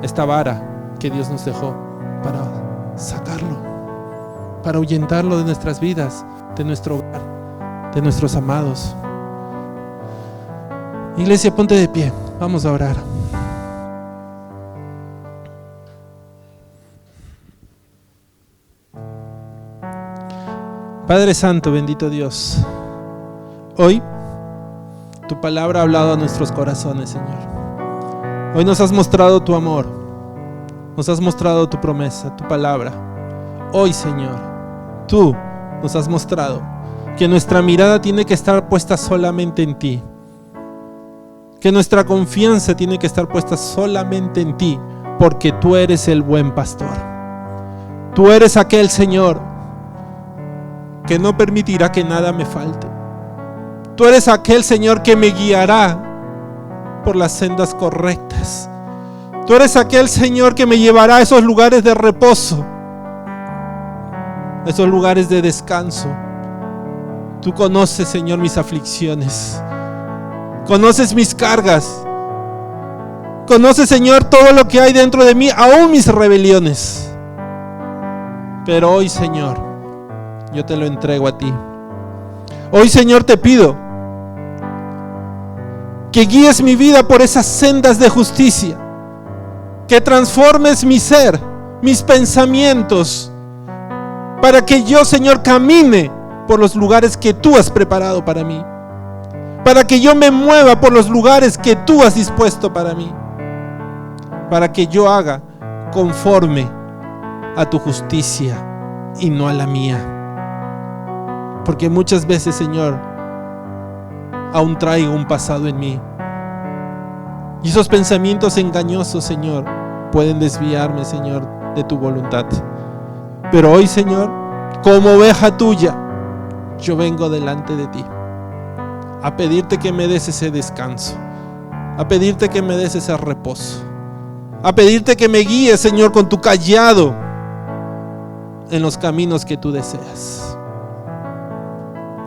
Esta vara que Dios nos dejó para sacarlo, para ahuyentarlo de nuestras vidas, de nuestro hogar, de nuestros amados. Iglesia, ponte de pie, vamos a orar. Padre Santo, bendito Dios, hoy tu palabra ha hablado a nuestros corazones, Señor. Hoy nos has mostrado tu amor, nos has mostrado tu promesa, tu palabra. Hoy, Señor, tú nos has mostrado que nuestra mirada tiene que estar puesta solamente en ti, que nuestra confianza tiene que estar puesta solamente en ti, porque tú eres el buen pastor. Tú eres aquel, Señor, que no permitirá que nada me falte. Tú eres aquel, Señor, que me guiará por las sendas correctas. Tú eres aquel, Señor, que me llevará a esos lugares de reposo, esos lugares de descanso. Tú conoces, Señor, mis aflicciones. Conoces mis cargas. Conoces, Señor, todo lo que hay dentro de mí, aún mis rebeliones. Pero hoy, Señor, yo te lo entrego a ti. Hoy, Señor, te pido que guíes mi vida por esas sendas de justicia, que transformes mi ser, mis pensamientos, para que yo, Señor, camine por los lugares que tú has preparado para mí, para que yo me mueva por los lugares que tú has dispuesto para mí, para que yo haga conforme a tu justicia y no a la mía. Porque muchas veces, Señor, aún traigo un pasado en mí, y esos pensamientos engañosos, Señor, pueden desviarme, Señor, de tu voluntad. Pero hoy, Señor, como oveja tuya, yo vengo delante de ti a pedirte que me des ese descanso, a pedirte que me des ese reposo, a pedirte que me guíes, Señor, con tu cayado en los caminos que tú deseas.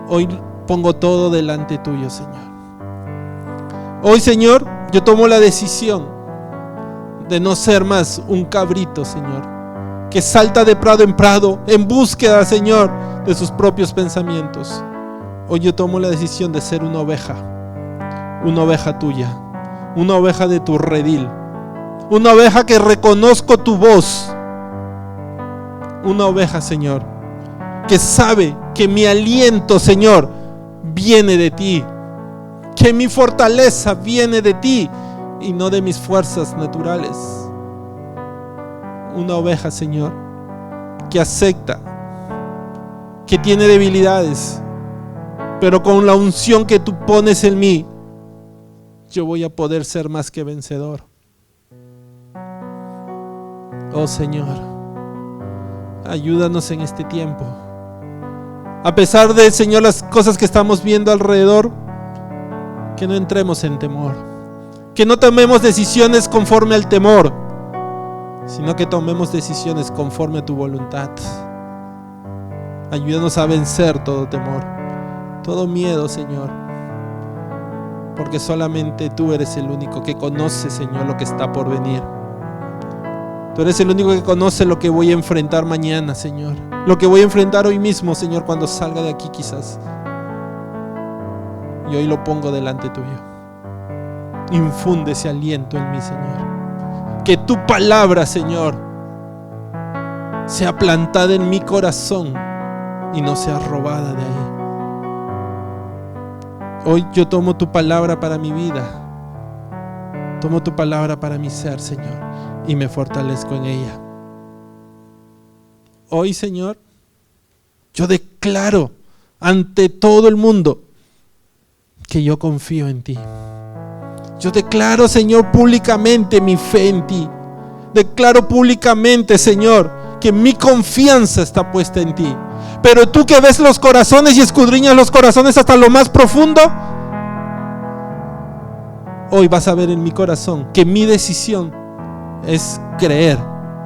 Hoy pongo todo delante tuyo, Señor. Hoy, Señor, yo tomo la decisión de no ser más un cabrito, Señor, que salta de prado en prado en búsqueda, Señor, de sus propios pensamientos. Hoy yo tomo la decisión de ser una oveja tuya, una oveja de tu redil, una oveja que reconozco tu voz, una oveja, Señor, que sabe que mi aliento, Señor, viene de ti, que mi fortaleza viene de ti y no de mis fuerzas naturales. Una oveja, Señor, que acepta que tiene debilidades, pero con la unción que tú pones en mí, yo voy a poder ser más que vencedor. Oh Señor, ayúdanos en este tiempo. A pesar de, Señor, las cosas que estamos viendo alrededor, que no entremos en temor, que no tomemos decisiones conforme al temor, sino que tomemos decisiones conforme a tu voluntad. Ayúdanos a vencer todo temor, todo miedo, Señor, porque solamente tú eres el único que conoce, Señor, lo que está por venir. Tú eres el único que conoce lo que voy a enfrentar mañana, Señor, lo que voy a enfrentar hoy mismo, Señor, cuando salga de aquí quizás. Y hoy lo pongo delante tuyo. Infunde ese aliento en mí, Señor. Que tu palabra, Señor, sea plantada en mi corazón y no sea robada de ahí. Hoy yo tomo tu palabra para mi vida. Tomo tu palabra para mi ser, Señor, y me fortalezco en ella. Hoy, Señor, yo declaro ante todo el mundo que yo confío en ti. Yo declaro, Señor, públicamente mi fe en ti. Declaro públicamente, Señor, que mi confianza está puesta en ti. Pero tú que ves los corazones y escudriñas los corazones hasta lo más profundo, hoy vas a ver en mi corazón que mi decisión es creer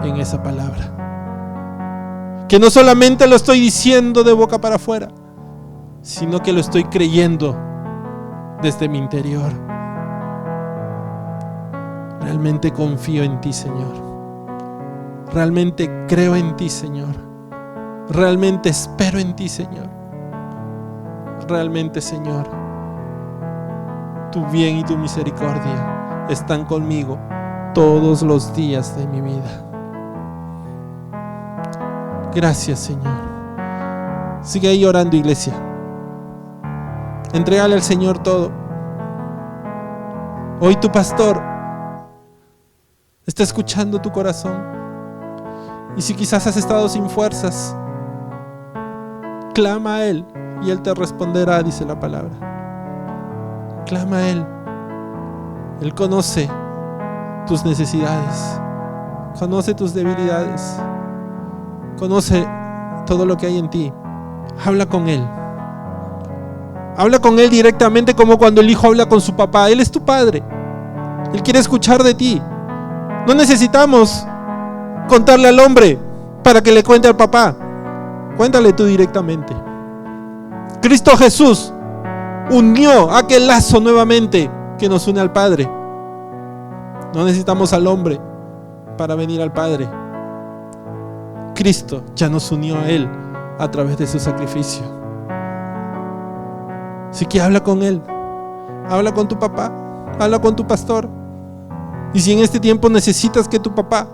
en esa palabra. Que no solamente lo estoy diciendo de boca para afuera, sino que lo estoy creyendo desde mi interior. Realmente confío en ti, Señor. Realmente creo en ti, Señor. Realmente espero en ti, Señor. Realmente, Señor, tu bien y tu misericordia están conmigo todos los días de mi vida. Gracias, Señor. Sigue ahí orando, iglesia. Entrégale al Señor todo. Hoy tu pastor está escuchando tu corazón. Y si quizás has estado sin fuerzas, clama a Él y Él te responderá, dice la palabra. Clama a Él. Él conoce tus necesidades, conoce tus debilidades, conoce todo lo que hay en ti. Habla con Él. Habla con Él directamente, como cuando el hijo habla con su papá. Él es tu padre. Él quiere escuchar de ti. No necesitamos contarle al hombre para que le cuente al papá. Cuéntale tú directamente. Cristo Jesús unió aquel lazo nuevamente que nos une al Padre. No necesitamos al hombre para venir al Padre. Cristo ya nos unió a Él a través de su sacrificio. Así que habla con Él, habla con tu papá, habla con tu pastor. Y si en este tiempo necesitas que tu papá,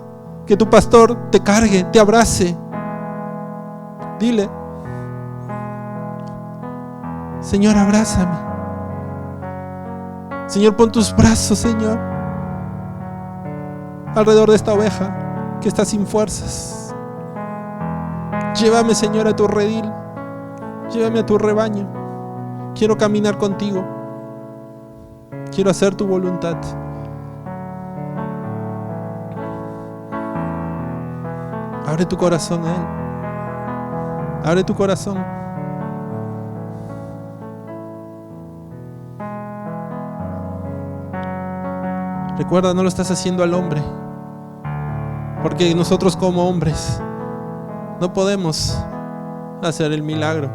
que tu pastor te cargue, te abrace, dile: Señor, abrázame. Señor, pon tus brazos, Señor, alrededor de esta oveja que está sin fuerzas. Llévame, Señor, a tu redil. Llévame a tu rebaño. Quiero caminar contigo. Quiero hacer tu voluntad. Abre tu corazón a Él. Abre tu corazón. Recuerda, no lo estás haciendo al hombre, porque nosotros como hombres no podemos hacer el milagro.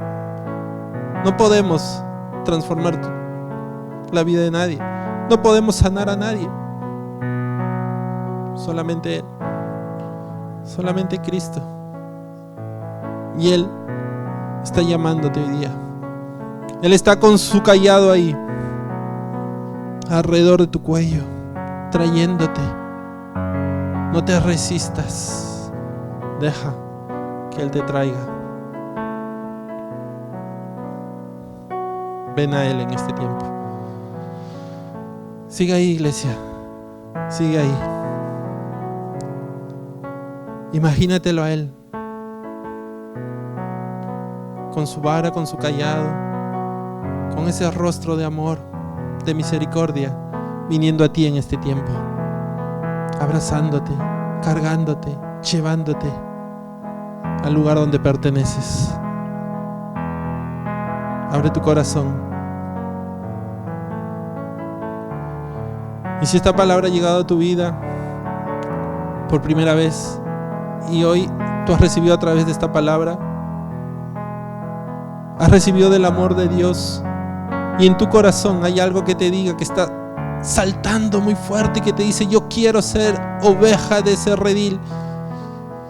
No podemos transformar la vida de nadie. No podemos sanar a nadie. Solamente Él. Solamente Cristo. Y Él está llamándote hoy día. Él está con su cayado ahí, alrededor de tu cuello, trayéndote. No te resistas. Deja que Él te traiga. Ven a Él en este tiempo. Sigue ahí, iglesia. Sigue ahí. Imagínatelo a Él, con su vara, con su cayado, con ese rostro de amor, de misericordia, viniendo a ti en este tiempo, abrazándote, cargándote, llevándote al lugar donde perteneces. Abre tu corazón. Y si esta palabra ha llegado a tu vida por primera vez y hoy tú has recibido a través de esta palabra, has recibido del amor de Dios, y en tu corazón hay algo que te diga, que está saltando muy fuerte, que te dice: yo quiero ser oveja de ese redil.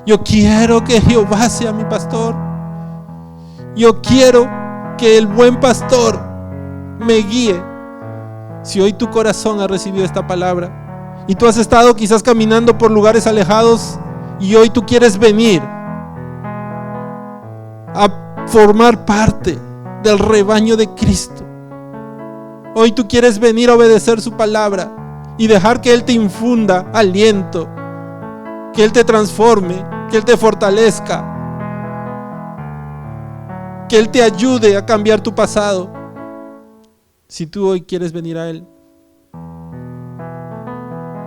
Yo quiero que Jehová sea mi pastor. Yo quiero que el buen pastor me guíe. Si hoy tu corazón ha recibido esta palabra y tú has estado quizás caminando por lugares alejados y hoy tú quieres venir a formar parte del rebaño de Cristo, hoy tú quieres venir a obedecer su palabra y dejar que Él te infunda aliento, que Él te transforme, que Él te fortalezca, que Él te ayude a cambiar tu pasado. Si tú hoy quieres venir a Él,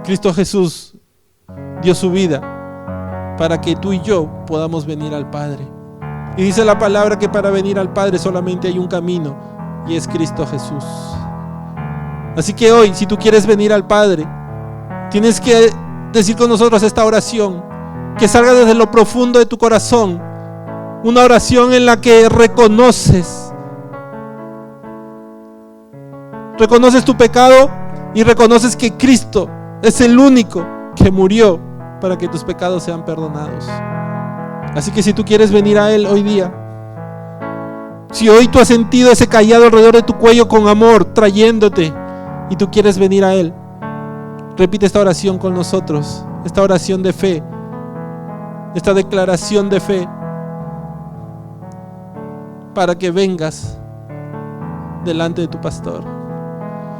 Cristo Jesús dio su vida para que tú y yo podamos venir al Padre. Y dice la palabra que para venir al Padre solamente hay un camino, y es Cristo Jesús. Así que hoy, si tú quieres venir al Padre, tienes que decir con nosotros esta oración, que salga desde lo profundo de tu corazón, una oración en la que reconoces tu pecado y reconoces que Cristo es el único que murió para que tus pecados sean perdonados. Así que si tú quieres venir a Él hoy día, si hoy tú has sentido ese cayado alrededor de tu cuello con amor trayéndote y tú quieres venir a Él, repite esta oración con nosotros, esta oración de fe, esta declaración de fe, para que vengas delante de tu pastor.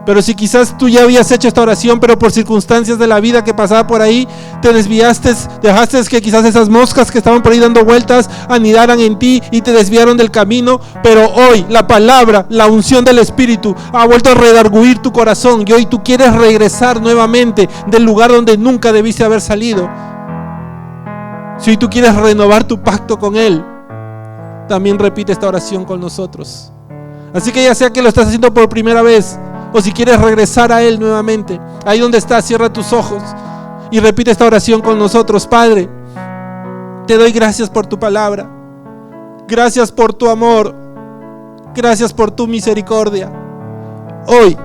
Pero si quizás tú ya habías hecho esta oración, pero por circunstancias de la vida que pasaba por ahí, te desviaste, dejaste que quizás esas moscas que estaban por ahí dando vueltas anidaran en ti y te desviaron del camino, pero hoy la palabra, la unción del Espíritu ha vuelto a redarguir tu corazón y hoy tú quieres regresar nuevamente del lugar donde nunca debiste haber salido. Si hoy tú quieres renovar tu pacto con Él, también repite esta oración con nosotros. Así que ya sea que lo estás haciendo por primera vez o si quieres regresar a Él nuevamente, ahí donde estás, cierra tus ojos y repite esta oración con nosotros. Padre, te doy gracias por tu palabra, gracias por tu amor, gracias por tu misericordia. Hoy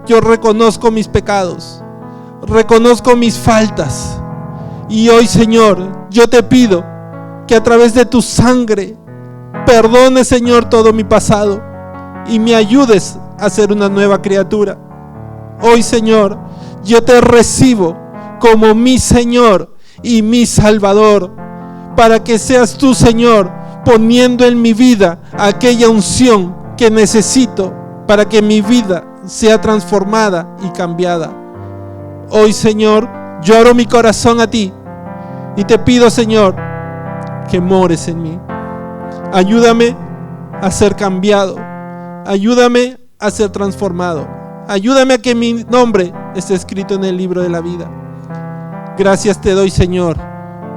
yo reconozco mis pecados, reconozco mis faltas y hoy, Señor, yo te pido que a través de tu sangre perdone, Señor, todo mi pasado y me ayudes a ser una nueva criatura. Hoy, Señor, yo te recibo como mi Señor y mi Salvador, para que seas tú, Señor, poniendo en mi vida aquella unción que necesito para que mi vida sea transformada y cambiada. Hoy, Señor, yo abro mi corazón a ti y te pido, Señor, que mores en mí. Ayúdame a ser cambiado, ayúdame a ser transformado, ayúdame a que mi nombre esté escrito en el libro de la vida. Gracias te doy, Señor,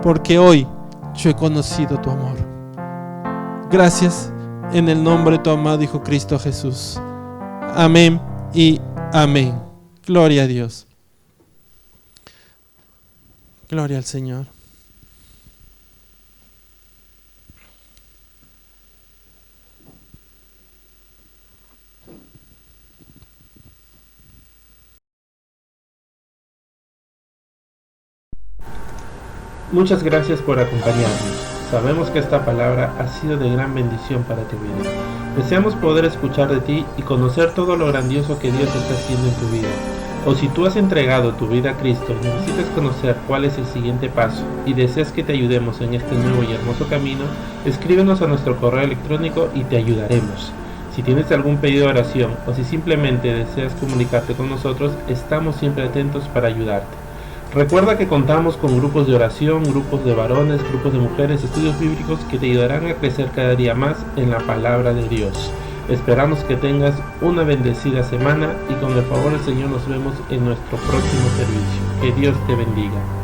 porque hoy yo he conocido tu amor. Gracias en el nombre de tu amado Hijo Cristo Jesús. Amén y amén. Gloria a Dios. Gloria al Señor. Muchas gracias por acompañarnos. Sabemos que esta palabra ha sido de gran bendición para tu vida. Deseamos poder escuchar de ti y conocer todo lo grandioso que Dios está haciendo en tu vida. O si tú has entregado tu vida a Cristo, necesitas conocer cuál es el siguiente paso y deseas que te ayudemos en este nuevo y hermoso camino, escríbenos a nuestro correo electrónico y te ayudaremos. Si tienes algún pedido de oración o si simplemente deseas comunicarte con nosotros, estamos siempre atentos para ayudarte. Recuerda que contamos con grupos de oración, grupos de varones, grupos de mujeres, estudios bíblicos que te ayudarán a crecer cada día más en la palabra de Dios. Esperamos que tengas una bendecida semana y con el favor del Señor nos vemos en nuestro próximo servicio. Que Dios te bendiga.